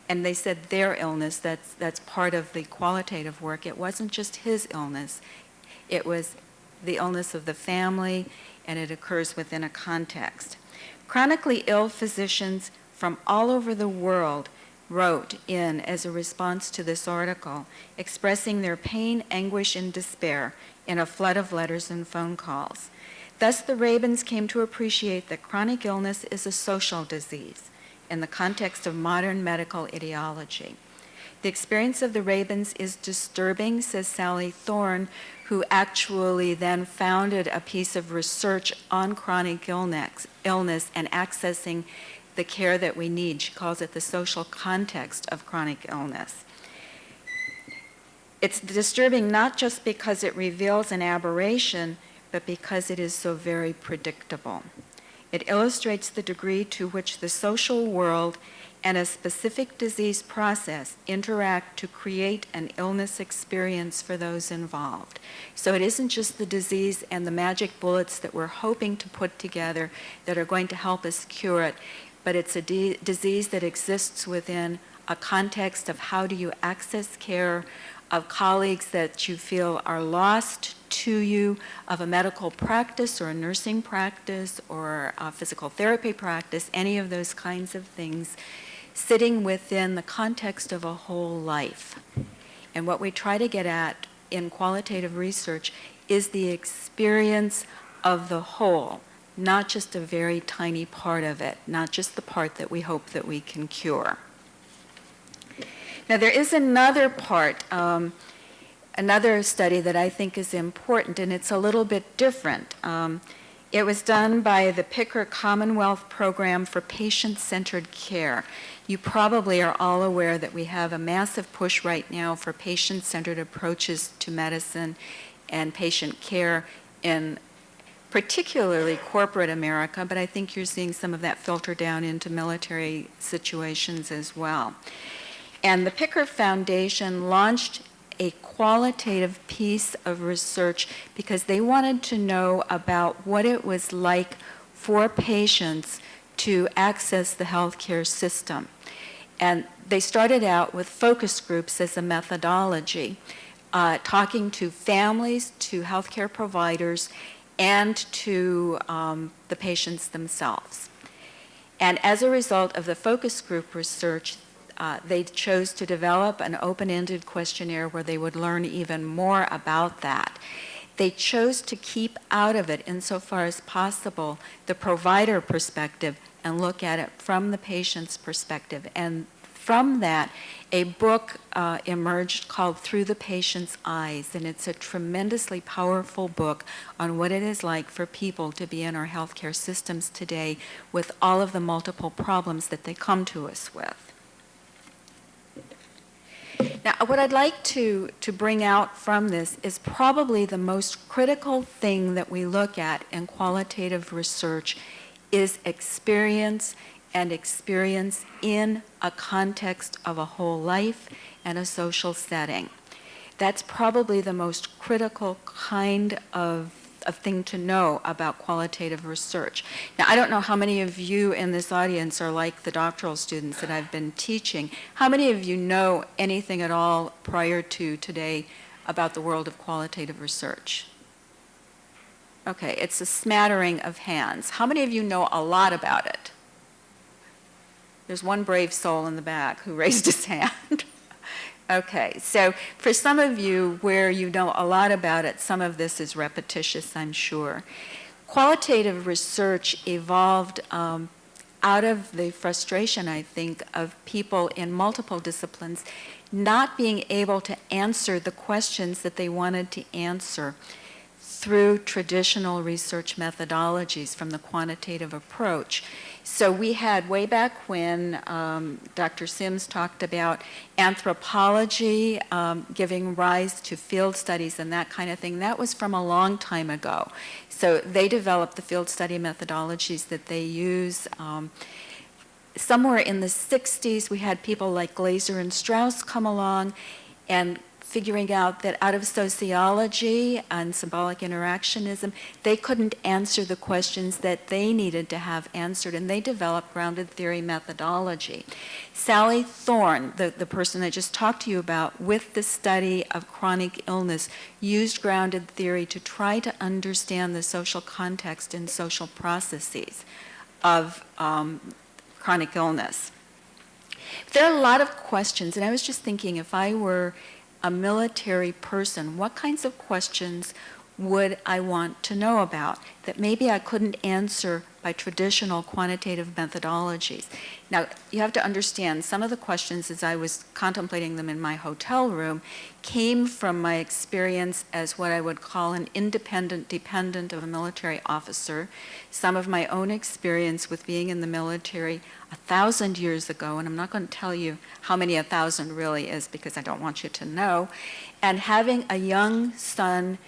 And they said their illness, that's part of the qualitative work. It wasn't just his illness. It was the illness of the family, and it occurs within a context. Chronically ill physicians from all over the world wrote in as a response to this article, expressing their pain, anguish, and despair in a flood of letters and phone calls. Thus, the Rabins came to appreciate that chronic illness is a social disease in the context of modern medical ideology. The experience of the Rabins is disturbing, says Sally Thorne, who actually then founded a piece of research on chronic illness and accessing the care that we need. She calls it the social context of chronic illness. It's disturbing not just because it reveals an aberration, but because it is so very predictable. It illustrates the degree to which the social world and a specific disease process interact to create an illness experience for those involved. So it isn't just the disease and the magic bullets that we're hoping to put together that are going to help us cure it, but it's a disease that exists within a context of how do you access care, of colleagues that you feel are lost to you, of a medical practice or a nursing practice or a physical therapy practice, any of those kinds of things, sitting within the context of a whole life. And what we try to get at in qualitative research is the experience of the whole, not just a very tiny part of it, not just the part that we hope that we can cure. Now, there is another part, another study that I think is important, and it's a little bit different. It was done by the Picker Commonwealth Program for Patient-Centered Care. You probably are all aware that we have a massive push right now for patient-centered approaches to medicine and patient care in particularly corporate America, but I think you're seeing some of that filter down into military situations as well. And the Picker Foundation launched a qualitative piece of research because they wanted to know about what it was like for patients to access the healthcare system. And they started out with focus groups as a methodology, talking to families, to healthcare providers, and to the patients themselves. And as a result of the focus group research, they chose to develop an open-ended questionnaire where they would learn even more about that. They chose to keep out of it, insofar as possible, the provider perspective and look at it from the patient's perspective. And from that, a book emerged called Through the Patient's Eyes, and it's a tremendously powerful book on what it is like for people to be in our healthcare systems today with all of the multiple problems that they come to us with. Now, what I'd like to bring out from this is probably the most critical thing that we look at in qualitative research is experience, and experience in a context of a whole life and a social setting. That's probably the most critical kind of thing to know about qualitative research. Now, I don't know how many of you in this audience are like the doctoral students that I've been teaching. How many of you know anything at all prior to today about the world of qualitative research? Okay, it's a smattering of hands. How many of you know a lot about it? There's one brave soul in the back who raised his hand. Okay, so for some of you where you know a lot about it, some of this is repetitious, I'm sure. Qualitative research evolved out of the frustration, I think, of people in multiple disciplines not being able to answer the questions that they wanted to answer through traditional research methodologies from the quantitative approach. So we had, way back when Dr. Sims talked about anthropology giving rise to field studies and that kind of thing, that was from a long time ago. So they developed the field study methodologies that they use. Somewhere in the 60s, we had people like Glaser and Strauss come along and figuring out that out of sociology and symbolic interactionism, they couldn't answer the questions that they needed to have answered, and they developed grounded theory methodology. Sally Thorne, the person I just talked to you about, with the study of chronic illness, used grounded theory to try to understand the social context and social processes of chronic illness. There are a lot of questions, and I was just thinking, if I were a military person, what kinds of questions would I want to know about that maybe I couldn't answer by traditional quantitative methodologies? Now, you have to understand, some of the questions, as I was contemplating them in my hotel room, came from my experience as what I would call an independent dependent of a military officer, some of my own experience with being in the military 1,000 years ago, and I'm not going to tell you how many 1,000 really is because I don't want you to know, and having a young son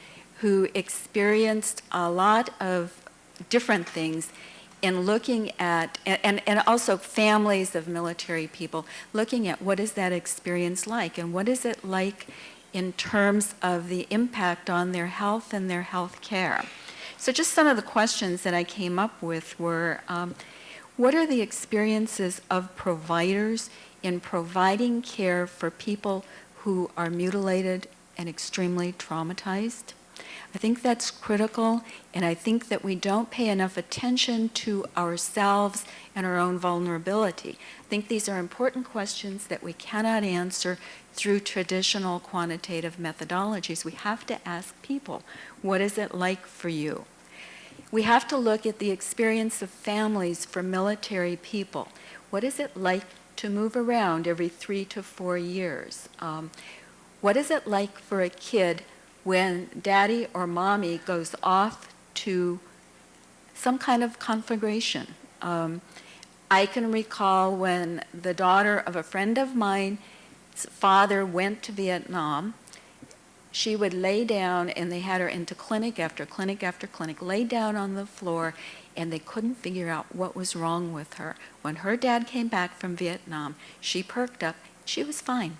who experienced a lot of different things in looking at, and also families of military people, looking at what is that experience like, and what is it like in terms of the impact on their health and their health care. So just some of the questions that I came up with were, what are the experiences of providers in providing care for people who are mutilated and extremely traumatized? I think that's critical, and I think that we don't pay enough attention to ourselves and our own vulnerability. I think these are important questions that we cannot answer through traditional quantitative methodologies. We have to ask people, what is it like for you? We have to look at the experience of families for military people. What is it like to move around every 3 to 4 years? What is it like for a kid when daddy or mommy goes off to some kind of conflagration? I can recall when the daughter of a friend of mine's father went to Vietnam, she would lay down, and they had her into clinic after clinic after clinic, lay down on the floor, and they couldn't figure out what was wrong with her. When her dad came back from Vietnam, she perked up, she was fine.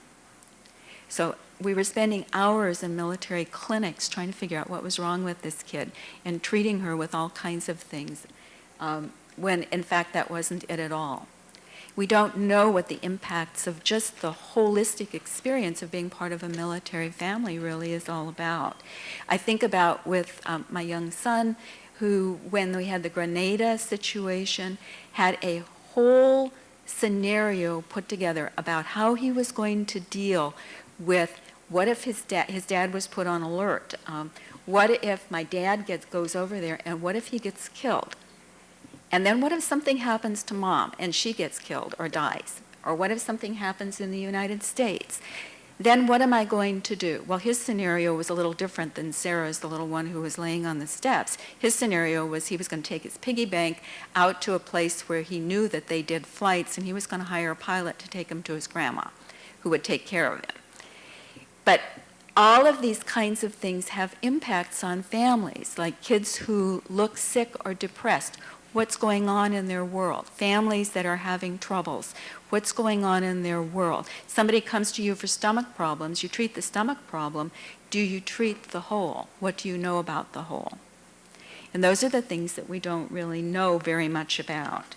So we were spending hours in military clinics trying to figure out what was wrong with this kid and treating her with all kinds of things, when in fact that wasn't it at all. We don't know what the impacts of just the holistic experience of being part of a military family really is all about. I think about with my young son, who, when we had the Grenada situation, had a whole scenario put together about how he was going to deal with what if his dad was put on alert? What if my dad goes over there, and what if he gets killed? And then what if something happens to mom and she gets killed or dies? Or what if something happens in the United States? Then what am I going to do? Well, his scenario was a little different than Sarah's, the little one who was laying on the steps. His scenario was he was going to take his piggy bank out to a place where he knew that they did flights, and he was going to hire a pilot to take him to his grandma, who would take care of him. But all of these kinds of things have impacts on families, like kids who look sick or depressed. What's going on in their world? Families that are having troubles. What's going on in their world? Somebody comes to you for stomach problems. You treat the stomach problem. Do you treat the whole? What do you know about the whole? And those are the things that we don't really know very much about.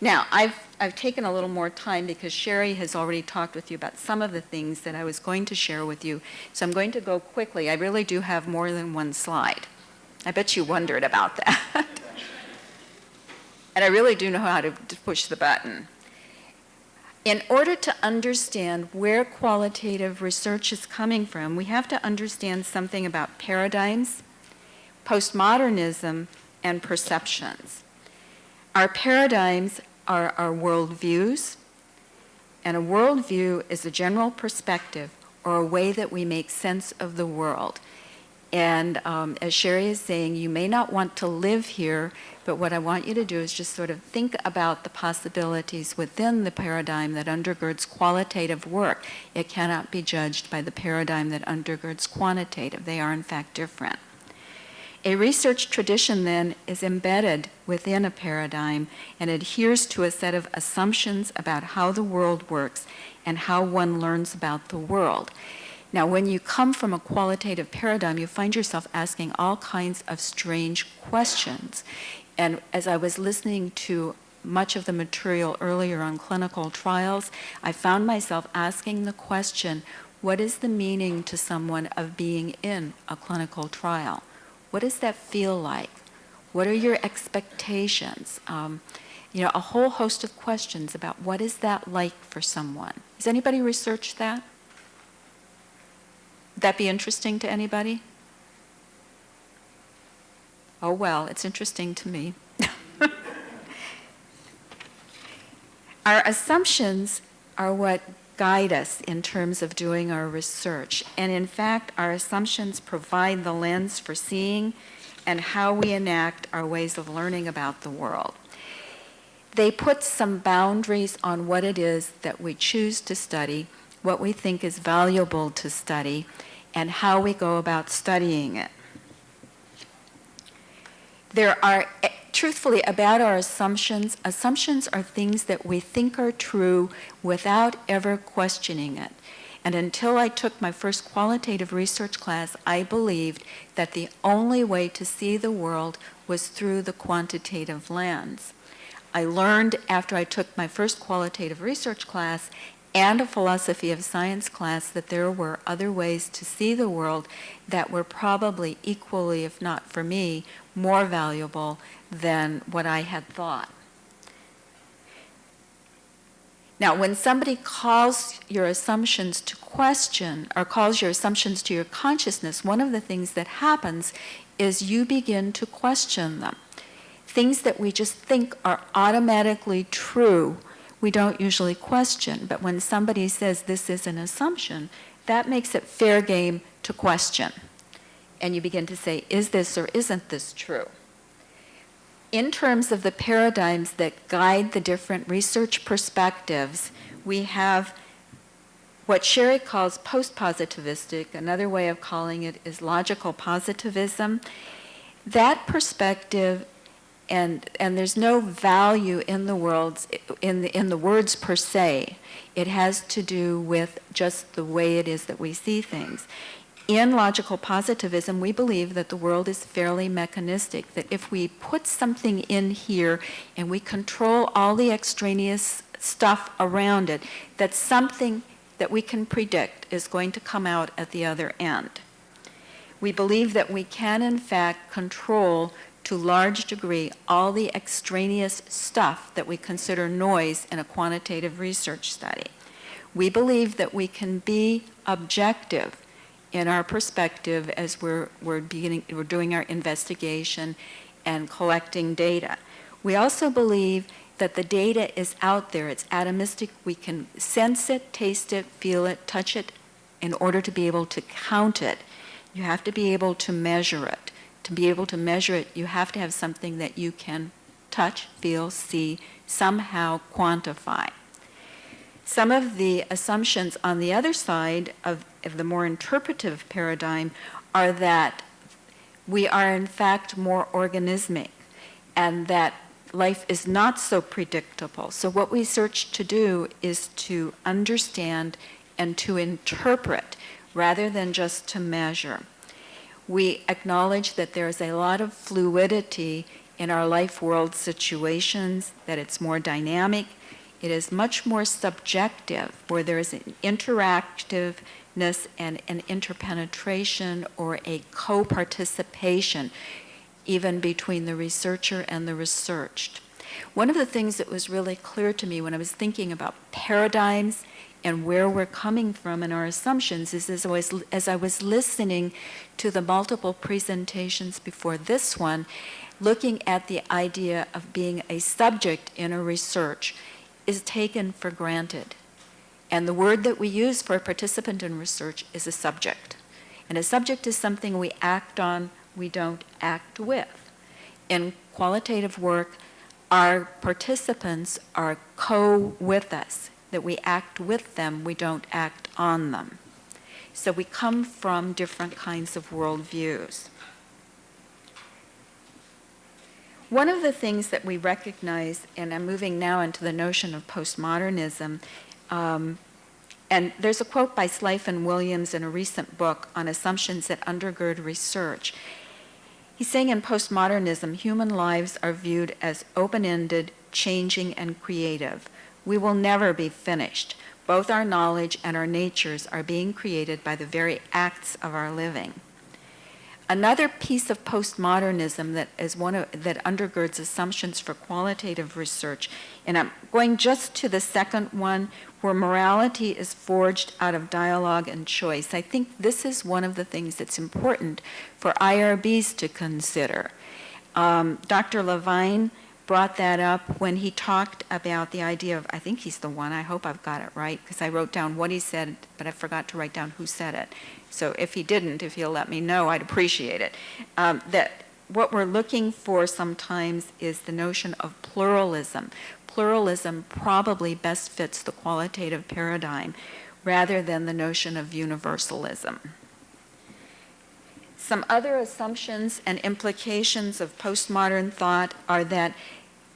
Now, I've taken a little more time because Sherry has already talked with you about some of the things that I was going to share with you. So I'm going to go quickly. I really do have more than one slide. I bet you wondered about that. And I really do know how to push the button. In order to understand where qualitative research is coming from, we have to understand something about paradigms, postmodernism, and perceptions. Our paradigms are our worldviews, and a worldview is a general perspective or a way that we make sense of the world. And as Sherry is saying, you may not want to live here, but what I want you to do is just sort of think about the possibilities within the paradigm that undergirds qualitative work. It cannot be judged by the paradigm that undergirds quantitative. They are, in fact, different. A research tradition, then, is embedded within a paradigm and adheres to a set of assumptions about how the world works and how one learns about the world. Now, when you come from a qualitative paradigm, you find yourself asking all kinds of strange questions. And as I was listening to much of the material earlier on clinical trials, I found myself asking the question, what is the meaning to someone of being in a clinical trial? What does that feel like? What are your expectations? A whole host of questions about what is that like for someone. Has anybody researched that? Would that be interesting to anybody? Oh, well, it's interesting to me. Our assumptions are what guide us in terms of doing our research. And in fact, our assumptions provide the lens for seeing and how we enact our ways of learning about the world. They put some boundaries on what it is that we choose to study, what we think is valuable to study, and how we go about studying it. There are, truthfully, about our assumptions are things that we think are true without ever questioning it. And until I took my first qualitative research class, I believed that the only way to see the world was through the quantitative lens. I learned after I took my first qualitative research class and a philosophy of science class that there were other ways to see the world that were probably equally, if not for me, more valuable than what I had thought. Now, when somebody calls your assumptions to question or calls your assumptions to your consciousness, one of the things that happens is you begin to question them. Things that we just think are automatically true, we don't usually question. But when somebody says this is an assumption, that makes it fair game to question. And you begin to say, is this or isn't this true? In terms of the paradigms that guide the different research perspectives, we have what Sherry calls post-positivistic. Another way of calling it is logical positivism. That perspective, and there's no value in the words per se. It has to do with just the way it is that we see things. In logical positivism, we believe that the world is fairly mechanistic, that if we put something in here and we control all the extraneous stuff around it, that something that we can predict is going to come out at the other end. We believe that we can, in fact, control to a large degree all the extraneous stuff that we consider noise in a quantitative research study. We believe that we can be objective in our perspective as we're doing our investigation and collecting data. We also believe that the data is out there. It's atomistic. We can sense it, taste it, feel it, touch it in order to be able to count it. You have to be able to measure it. To be able to measure it, you have to have something that you can touch, feel, see, somehow quantify. Some of the assumptions on the other side of the more interpretive paradigm are that we are in fact more organismic and that life is not so predictable. So what we search to do is to understand and to interpret rather than just to measure. We acknowledge that there is a lot of fluidity in our life world situations, that it's more dynamic. It is much more subjective, where there is an interactiveness and an interpenetration or a co-participation, even between the researcher and the researched. One of the things that was really clear to me when I was thinking about paradigms and where we're coming from in our assumptions is as I was listening to the multiple presentations before this one, looking at the idea of being a subject in a research is taken for granted. And the word that we use for a participant in research is a subject. And a subject is something we act on, we don't act with. In qualitative work, our participants are co-with us, that we act with them, we don't act on them. So we come from different kinds of worldviews. One of the things that we recognize, and I'm moving now into the notion of postmodernism, and there's a quote by Slife and Williams in a recent book on assumptions that undergird research. He's saying in postmodernism, human lives are viewed as open-ended, changing, and creative. We will never be finished. Both our knowledge and our natures are being created by the very acts of our living. Another piece of postmodernism that undergirds assumptions for qualitative research, and I'm going just to the second one, where morality is forged out of dialogue and choice. I think this is one of the things that's important for IRBs to consider. Dr. Levine brought that up when he talked about the idea of, I think he's the one, I hope I've got it right, because I wrote down what he said, but I forgot to write down who said it. So if he didn't, if he'll let me know, I'd appreciate it. That what we're looking for sometimes is the notion of pluralism. Pluralism probably best fits the qualitative paradigm rather than the notion of universalism. Some other assumptions and implications of postmodern thought are that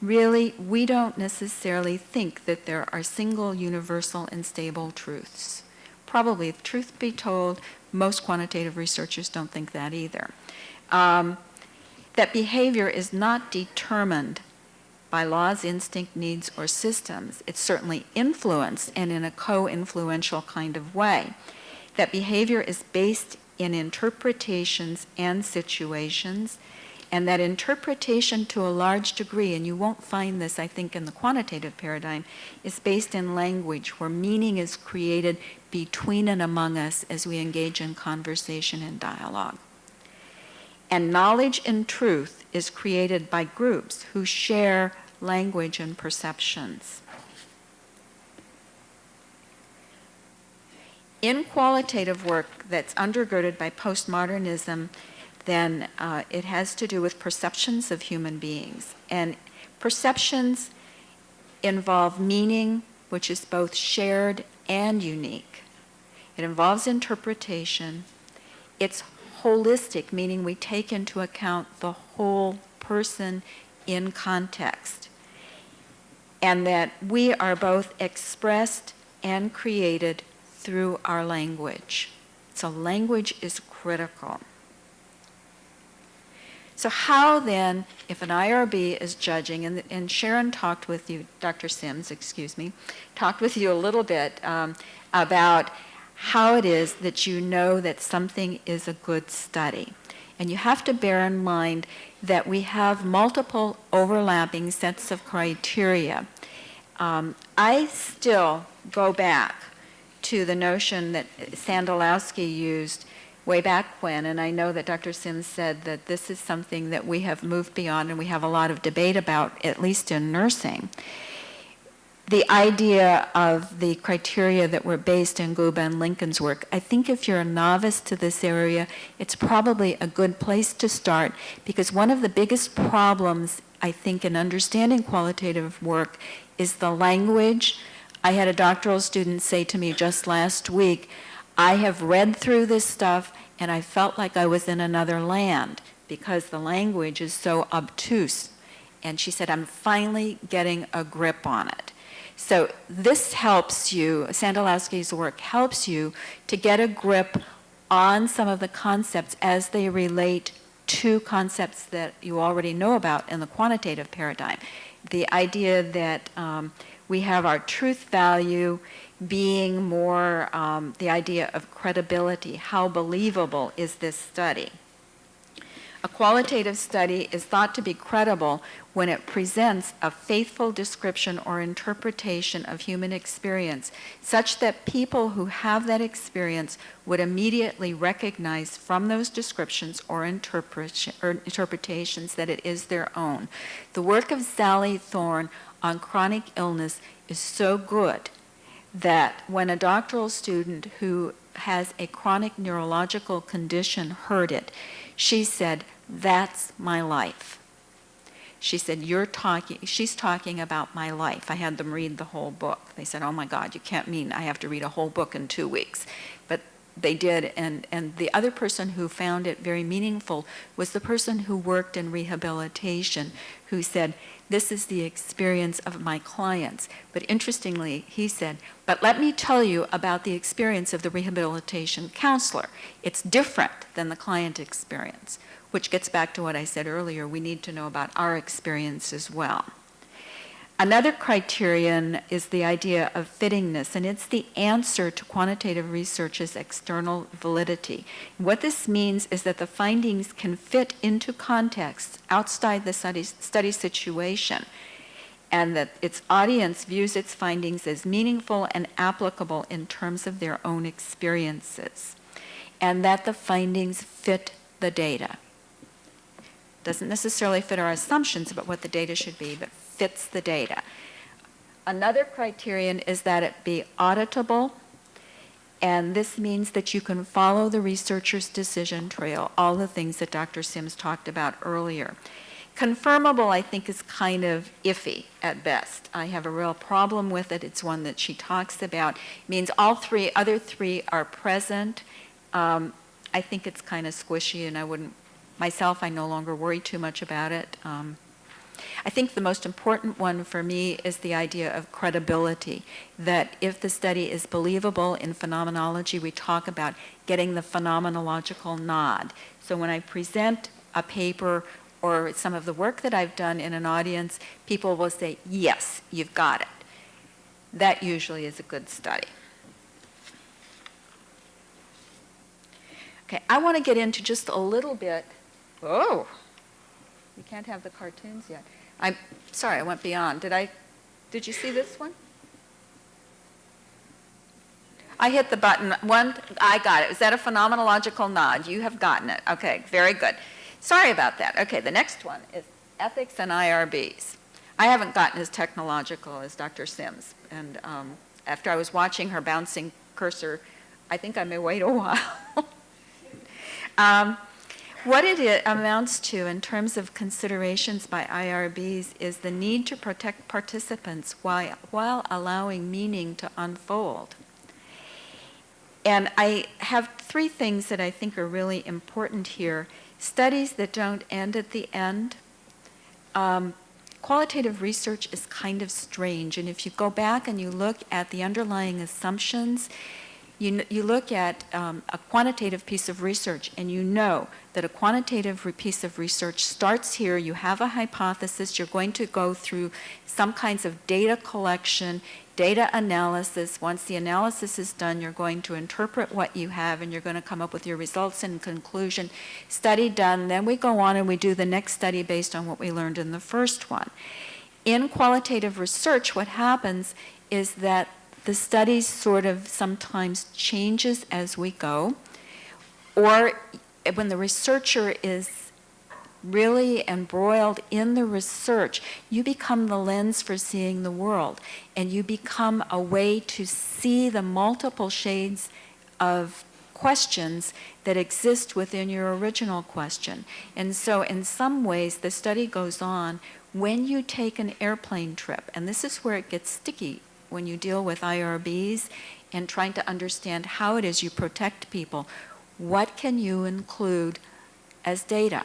really we don't necessarily think that there are single, universal, and stable truths. Probably, if truth be told, most quantitative researchers don't think that either. That behavior is not determined by laws, instinct, needs, or systems. It's certainly influenced, and in a co-influential kind of way. That behavior is based in interpretations and situations, and that interpretation to a large degree, and you won't find this, I think, in the quantitative paradigm, is based in language where meaning is created between and among us as we engage in conversation and dialogue. And knowledge and truth is created by groups who share language and perceptions. In qualitative work that's undergirded by postmodernism, then it has to do with perceptions of human beings. And perceptions involve meaning, which is both shared and unique. It involves interpretation. It's holistic, meaning we take into account the whole person in context. And that we are both expressed and created through our language. So language is critical. So how then, if an IRB is judging, and Sharon talked with you, Dr. Sims, talked with you a little bit about how it is that you know that something is a good study. And you have to bear in mind that we have multiple overlapping sets of criteria. I still go back to the notion that Sandalowski used way back when, and I know that Dr. Sims said that this is something that we have moved beyond and we have a lot of debate about, at least in nursing. The idea of the criteria that were based in Guba and Lincoln's work, I think if you're a novice to this area, it's probably a good place to start, because one of the biggest problems, I think, in understanding qualitative work is the language. I had a doctoral student say to me just last week, I have read through this stuff and I felt like I was in another land because the language is so obtuse. And she said, I'm finally getting a grip on it. So this helps you, Sandalowski's work helps you to get a grip on some of the concepts as they relate to concepts that you already know about in the quantitative paradigm. The idea that we have our truth value being more the idea of credibility. How believable is this study? A qualitative study is thought to be credible when it presents a faithful description or interpretation of human experience, such that people who have that experience would immediately recognize from those descriptions or interpretations that it is their own. The work of Sally Thorne on chronic illness is so good that when a doctoral student who has a chronic neurological condition heard it, she said, "That's my life." She said, she's talking about my life. I had them read the whole book. They said, "Oh my God, you can't mean I have to read a whole book in 2 weeks." But they did, and the other person who found it very meaningful was the person who worked in rehabilitation, who said, "This is the experience of my clients." But interestingly, he said, "But let me tell you about the experience of the rehabilitation counselor. It's different than the client experience," which gets back to what I said earlier. We need to know about our experience as well. Another criterion is the idea of fittingness, and it's the answer to quantitative research's external validity. What this means is that the findings can fit into contexts outside the study situation, and that its audience views its findings as meaningful and applicable in terms of their own experiences, and that the findings fit the data. Doesn't necessarily fit our assumptions about what the data should be, but fits the data. Another criterion is that it be auditable, and this means that you can follow the researcher's decision trail, all the things that Dr. Sims talked about earlier. Confirmable, I think, is kind of iffy at best. I have a real problem with it. It's one that she talks about. It means all other three are present. I think it's kind of squishy, and I no longer worry too much about it. I think the most important one for me is the idea of credibility, that if the study is believable in phenomenology, we talk about getting the phenomenological nod. So when I present a paper or some of the work that I've done in an audience, people will say, "Yes, you've got it." That usually is a good study. Okay, I want to get into just a little bit. Oh, you can't have the cartoons yet. I'm sorry, I went beyond. Did you see this one? I hit the button. I got it. Is that a phenomenological nod? You have gotten it. Okay, very good. Sorry about that. Okay, the next one is ethics and IRBs. I haven't gotten as technological as Dr. Sims, and after I was watching her bouncing cursor, I think I may wait a while. What it amounts to in terms of considerations by IRBs is the need to protect participants while allowing meaning to unfold. And I have 3 things that I think are really important here. Studies that don't end at the end. Qualitative research is kind of strange, and if you go back and you look at the underlying assumptions, you look at a quantitative piece of research, and you know that a quantitative piece of research starts here. You have a hypothesis. You're going to go through some kinds of data collection, data analysis. Once the analysis is done, you're going to interpret what you have, and you're going to come up with your results and conclusion. Study done. Then we go on and we do the next study based on what we learned in the first one. In qualitative research, what happens is that the study sort of sometimes changes as we go, or when the researcher is really embroiled in the research, you become the lens for seeing the world, and you become a way to see the multiple shades of questions that exist within your original question. And so in some ways, the study goes on when you take an airplane trip, and this is where it gets sticky when you deal with IRBs and trying to understand how it is you protect people. What can you include as data?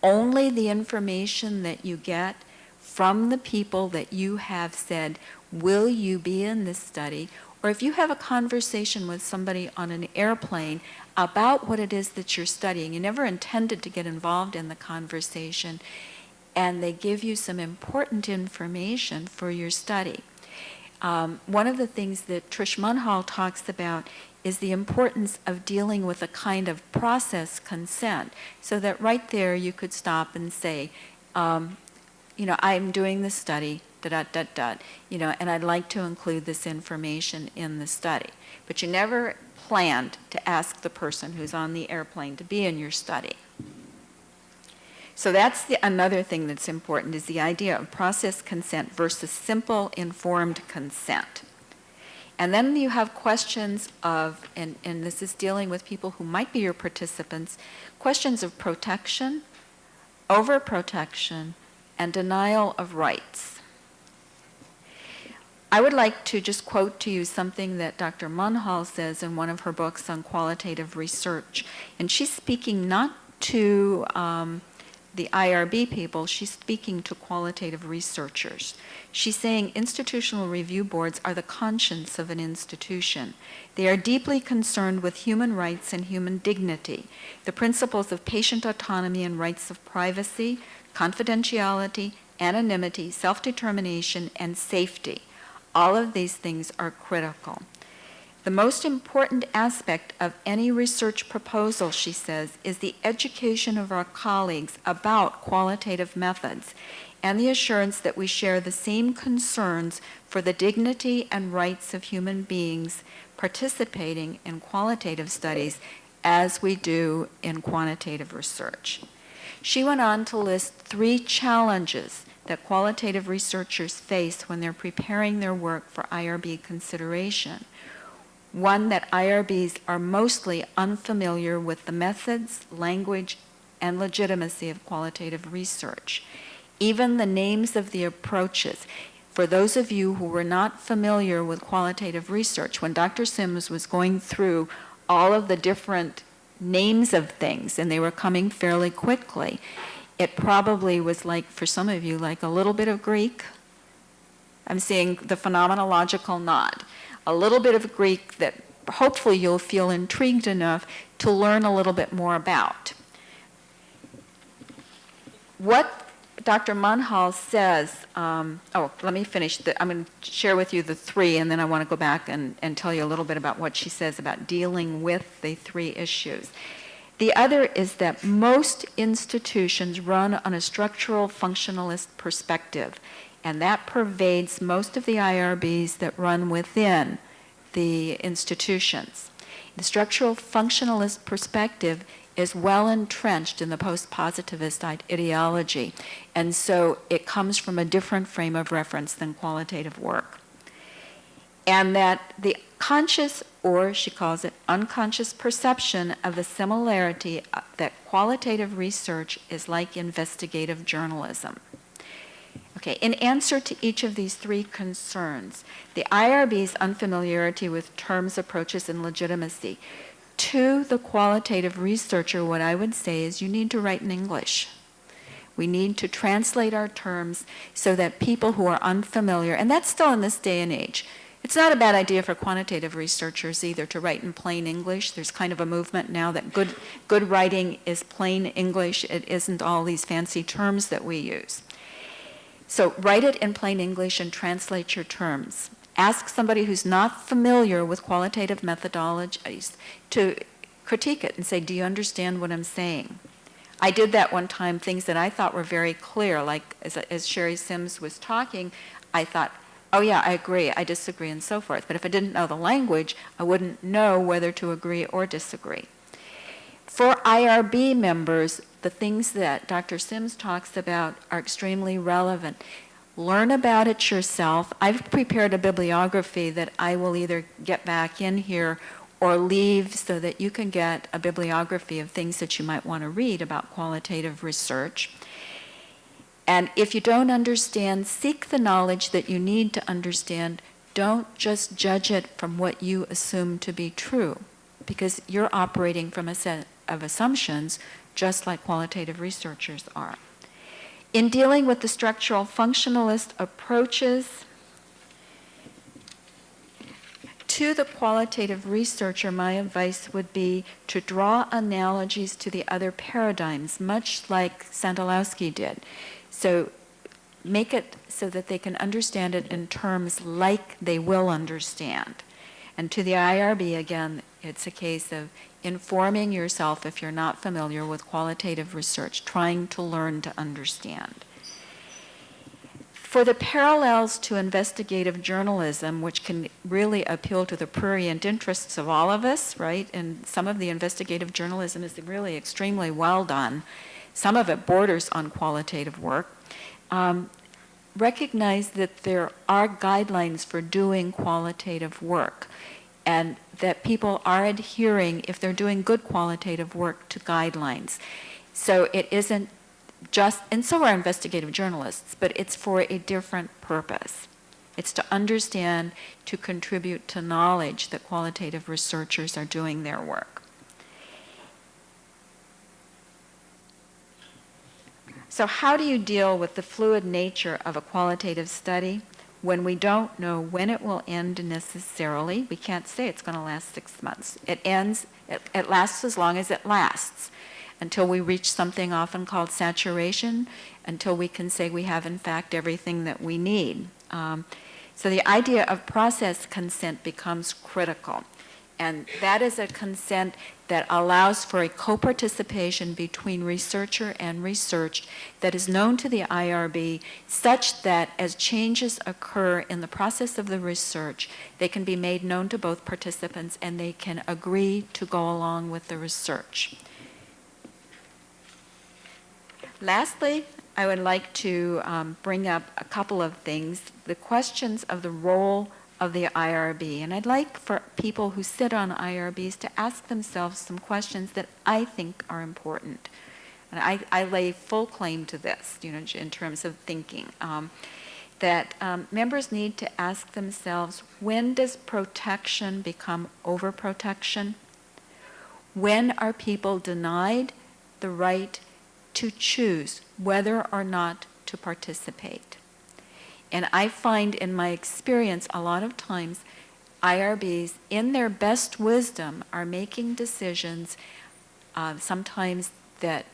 Only the information that you get from the people that you have said, will you be in this study? Or if you have a conversation with somebody on an airplane about what it is that you're studying, you never intended to get involved in the conversation, and they give you some important information for your study. One of the things that Trish Munhall talks about is the importance of dealing with a kind of process consent, so that right there you could stop and say, I'm doing this study, and I'd like to include this information in the study. But you never planned to ask the person who's on the airplane to be in your study. So that's another thing that's important, is the idea of process consent versus simple informed consent. And then you have questions of, and this is dealing with people who might be your participants, questions of protection, overprotection, and denial of rights. I would like to just quote to you something that Dr. Munhall says in one of her books on qualitative research. And she's speaking not to the IRB people, she's speaking to qualitative researchers. She's saying institutional review boards are the conscience of an institution. They are deeply concerned with human rights and human dignity, the principles of patient autonomy and rights of privacy, confidentiality, anonymity, self-determination, and safety. All of these things are critical. The most important aspect of any research proposal, she says, is the education of our colleagues about qualitative methods and the assurance that we share the same concerns for the dignity and rights of human beings participating in qualitative studies as we do in quantitative research. She went on to list 3 challenges that qualitative researchers face when they're preparing their work for IRB consideration. One, that IRBs are mostly unfamiliar with the methods, language, and legitimacy of qualitative research. Even the names of the approaches. For those of you who were not familiar with qualitative research, when Dr. Sims was going through all of the different names of things, and they were coming fairly quickly, it probably was like, for some of you, like a little bit of Greek. I'm seeing the phenomenological nod. A little bit of Greek that hopefully you'll feel intrigued enough to learn a little bit more about. What Dr. Munhall says, let me finish. I'm going to share with you the 3, and then I want to go back and tell you a little bit about what she says about dealing with the 3 issues. The other is that most institutions run on a structural functionalist perspective, and that pervades most of the IRBs that run within the institutions. The structural functionalist perspective is well entrenched in the post-positivist ideology, and so it comes from a different frame of reference than qualitative work. And that the conscious, or she calls it unconscious, perception of the similarity that qualitative research is like investigative journalism. Okay, in answer to each of these 3 concerns, the IRB's unfamiliarity with terms, approaches, and legitimacy, to the qualitative researcher, what I would say is you need to write in English. We need to translate our terms so that people who are unfamiliar, and that's still in this day and age. It's not a bad idea for quantitative researchers either to write in plain English. There's kind of a movement now that good writing is plain English. It isn't all these fancy terms that we use. So write it in plain English and translate your terms. Ask somebody who's not familiar with qualitative methodologies to critique it and say, do you understand what I'm saying? I did that one time, things that I thought were very clear, like as Sherry Sims was talking, I thought, oh yeah, I agree, I disagree, and so forth. But if I didn't know the language, I wouldn't know whether to agree or disagree. For IRB members, the things that Dr. Sims talks about are extremely relevant. Learn about it yourself. I've prepared a bibliography that I will either get back in here or leave so that you can get a bibliography of things that you might want to read about qualitative research. And if you don't understand, seek the knowledge that you need to understand. Don't just judge it from what you assume to be true, because you're operating from a set of assumptions just like qualitative researchers are. In dealing with the structural functionalist approaches, to the qualitative researcher, my advice would be to draw analogies to the other paradigms, much like Sandalowski did. So make it so that they can understand it in terms like they will understand. And to the IRB, again, it's a case of informing yourself if you're not familiar with qualitative research, trying to learn to understand. For the parallels to investigative journalism, which can really appeal to the prurient interests of all of us, right? And some of the investigative journalism is really extremely well done. Some of it borders on qualitative work. recognize that there are guidelines for doing qualitative work, and that people are adhering, if they're doing good qualitative work, to guidelines. So it isn't just, and so are investigative journalists, but it's for a different purpose. It's to understand, to contribute to knowledge that qualitative researchers are doing their work. So how do you deal with the fluid nature of a qualitative study when we don't know when it will end necessarily? We can't say it's going to last 6 months. It ends, it lasts as long as it lasts, until we reach something often called saturation, until we can say we have in fact everything that we need. So the idea of process consent becomes critical. And that is a consent that allows for a co-participation between researcher and research that is known to the IRB, such that as changes occur in the process of the research, they can be made known to both participants and they can agree to go along with the research. Lastly, I would like to bring up a couple of things, the questions of the role of the IRB. And I'd like for people who sit on IRBs to ask themselves some questions that I think are important. And I lay full claim to this, you know, in terms of thinking. That members need to ask themselves, when does protection become overprotection? When are people denied the right to choose whether or not to participate? And I find in my experience a lot of times IRBs, in their best wisdom, are making decisions sometimes that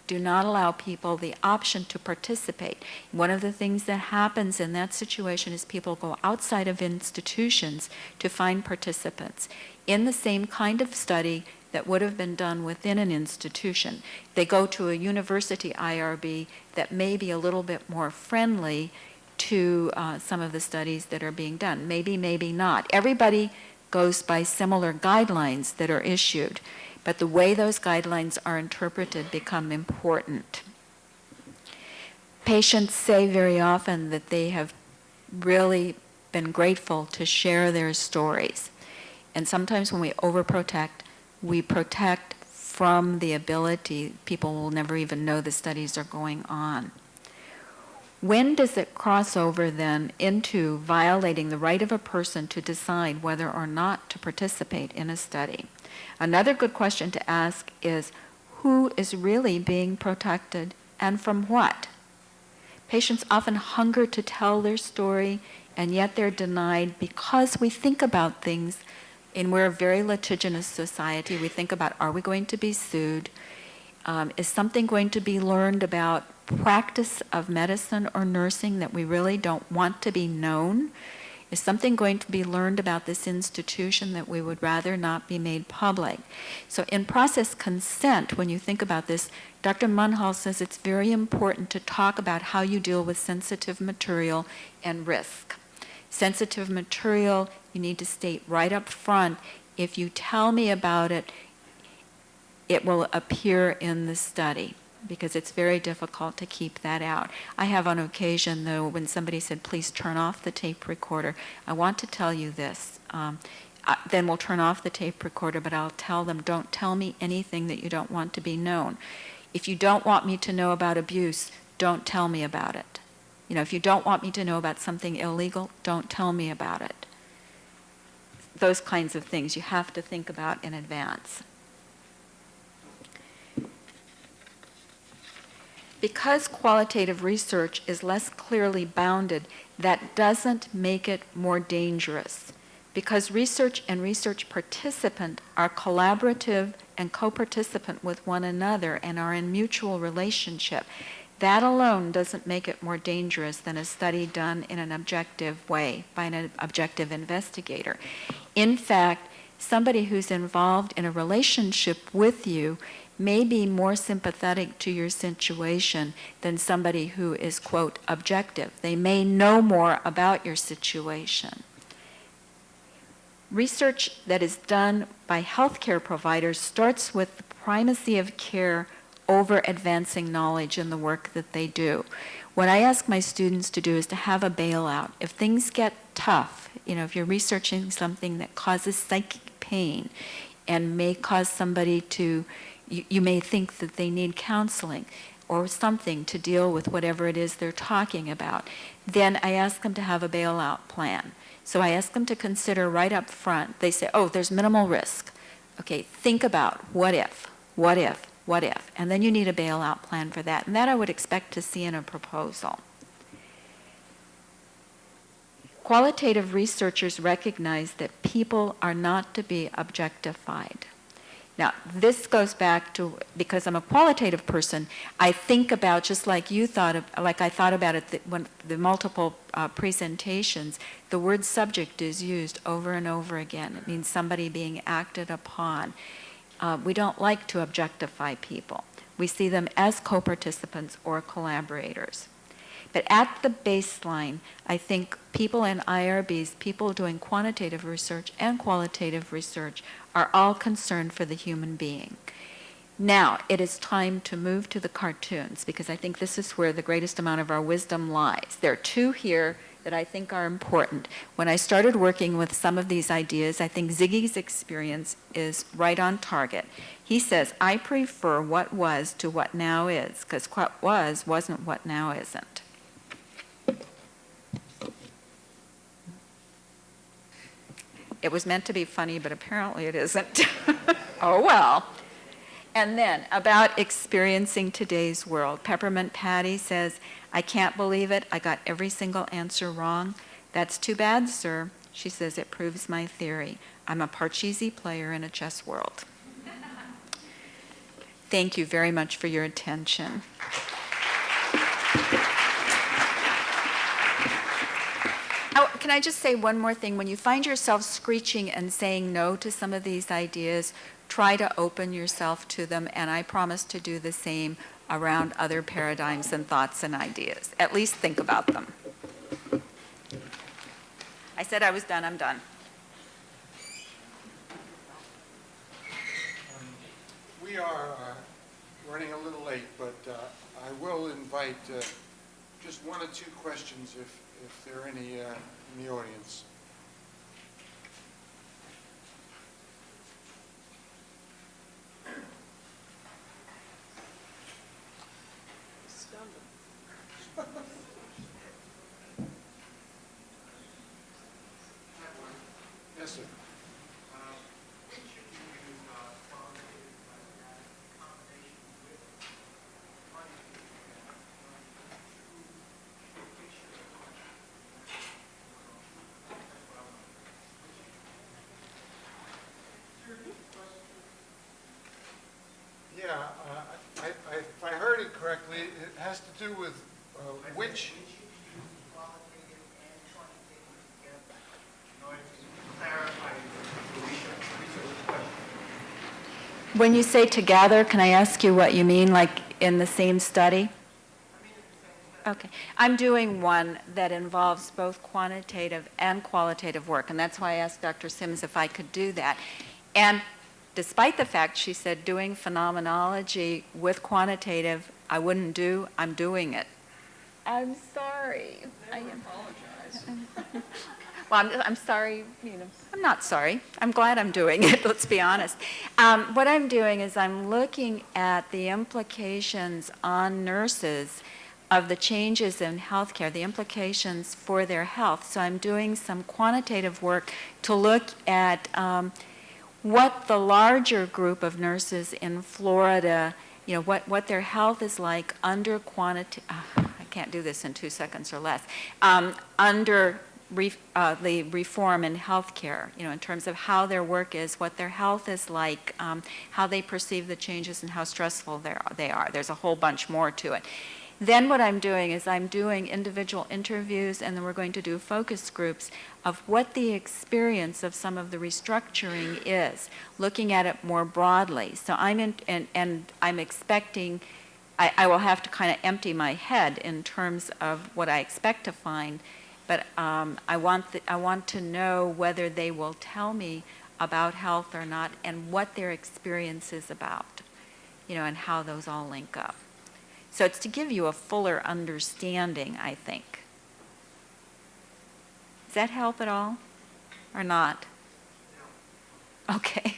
do not allow people the option to participate. One of the things that happens in that situation is people go outside of institutions to find participants in the same kind of study that would have been done within an institution. They go to a university IRB that may be a little bit more friendly to some of the studies that are being done. Maybe, maybe not. Everybody goes by similar guidelines that are issued, but the way those guidelines are interpreted become important. Patients say very often that they have really been grateful to share their stories. And sometimes when we overprotect, we protect from the ability, people will never even know the studies are going on. When does it cross over then into violating the right of a person to decide whether or not to participate in a study? Another good question to ask is, who is really being protected and from what? Patients often hunger to tell their story, and yet they're denied because we think about things, and we're a very litigious society. We think about, are we going to be sued? Is something going to be learned about practice of medicine or nursing that we really don't want to be known? Is something going to be learned about this institution that we would rather not be made public? So in process consent, when you think about this, Dr. Munhall says it's very important to talk about how you deal with sensitive material and risk. Sensitive material, you need to state right up front, if you tell me about it, it will appear in the study, because it's very difficult to keep that out. I have on occasion, though, when somebody said, please turn off the tape recorder, I want to tell you this. Then we'll turn off the tape recorder, but I'll tell them, don't tell me anything that you don't want to be known. If you don't want me to know about abuse, don't tell me about it. You know, if you don't want me to know about something illegal, don't tell me about it. Those kinds of things you have to think about in advance. Because qualitative research is less clearly bounded, that doesn't make it more dangerous. Because research and research participant are collaborative and co-participant with one another and are in mutual relationship, that alone doesn't make it more dangerous than a study done in an objective way by an objective investigator. In fact, somebody who's involved in a relationship with you may be more sympathetic to your situation than somebody who is, quote, objective. They may know more about your situation. Research that is done by healthcare providers starts with the primacy of care over advancing knowledge in the work that they do. What I ask my students to do is to have a bailout. If things get tough, if you're researching something that causes psychic pain and may cause somebody to, you may think that they need counseling or something to deal with whatever it is they're talking about, then I ask them to have a bailout plan. So I ask them to consider right up front. They say, oh, there's minimal risk. Okay, think about what if, and then you need a bailout plan for that. And that I would expect to see in a proposal. Qualitative researchers recognize that people are not to be objectified. Now, this goes back to, because I'm a qualitative person, I think about, just like you thought, like I thought about it when the multiple presentations, the word subject is used over and over again. It means somebody being acted upon. We don't like to objectify people. We see them as co-participants or collaborators. But at the baseline, I think people in IRBs, people doing quantitative research and qualitative research, are all concerned for the human being. Now, it is time to move to the cartoons, because I think this is where the greatest amount of our wisdom lies. There are two here that I think are important. When I started working with some of these ideas, I think Ziggy's experience is right on target. He says, I prefer what was to what now is, because what was wasn't what now isn't. It was meant to be funny, but apparently it isn't. Oh, well. And then, about experiencing today's world. Peppermint Patty says, I can't believe it. I got every single answer wrong. That's too bad, sir. She says, it proves my theory. I'm a Parcheesi player in a chess world. Thank you very much for your attention. Oh, can I just say one more thing? When you find yourself screeching and saying no to some of these ideas, try to open yourself to them, and I promise to do the same around other paradigms and thoughts and ideas. At least think about them. I said I was done. I'm done. We are running a little late, but I will invite just one or two questions if there are any in the audience. Yes, sir. Yeah, if I heard it correctly, it has to do with which. When you say together, can I ask you what you mean, like in the same study? Okay. I'm doing one that involves both quantitative and qualitative work, and that's why I asked Dr. Sims if I could do that. And despite the fact she said doing phenomenology with quantitative, I wouldn't do, I'm doing it. I'm sorry. I apologize. Well, I'm sorry, I'm not sorry. I'm glad I'm doing it, let's be honest. What I'm doing is I'm looking at the implications on nurses of the changes in healthcare, the implications for their health. So I'm doing some quantitative work to look at what the larger group of nurses in Florida, what their health is like under I can't do this in 2 seconds or less, under the reform in healthcare, in terms of how their work is, what their health is like, how they perceive the changes and how stressful they are. There's a whole bunch more to it. Then what I'm doing is I'm doing individual interviews, and then we're going to do focus groups of what the experience of some of the restructuring is, looking at it more broadly. So I'm I'm expecting, I will have to kind of empty my head in terms of what I expect to find, but I want to know whether they will tell me about health or not, and what their experience is about, and how those all link up. So it's to give you a fuller understanding, I think. Does that help at all, or not? Okay.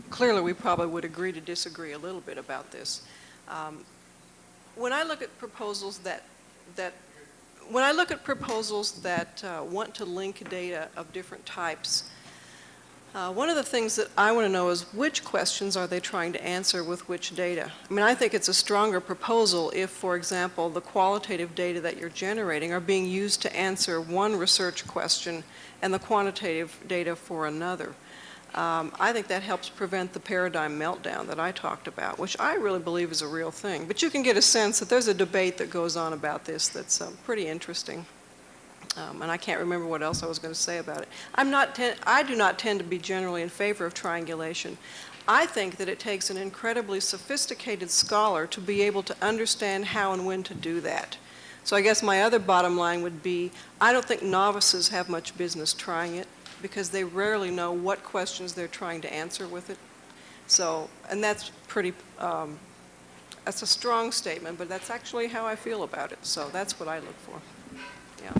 Clearly, we probably would agree to disagree a little bit about this. When I look at proposals that want to link data of different types, one of the things that I want to know is which questions are they trying to answer with which data? I mean, I think it's a stronger proposal if, for example, the qualitative data that you're generating are being used to answer one research question and the quantitative data for another. I think that helps prevent the paradigm meltdown that I talked about, which I really believe is a real thing. But you can get a sense that there's a debate that goes on about this that's pretty interesting. And I can't remember what else I was going to say about it. I do not tend to be generally in favor of triangulation. I think that it takes an incredibly sophisticated scholar to be able to understand how and when to do that. So I guess my other bottom line would be, I don't think novices have much business trying it, because they rarely know what questions they're trying to answer with it. So, and that's pretty, that's a strong statement, but that's actually how I feel about it. So that's what I look for. Yeah.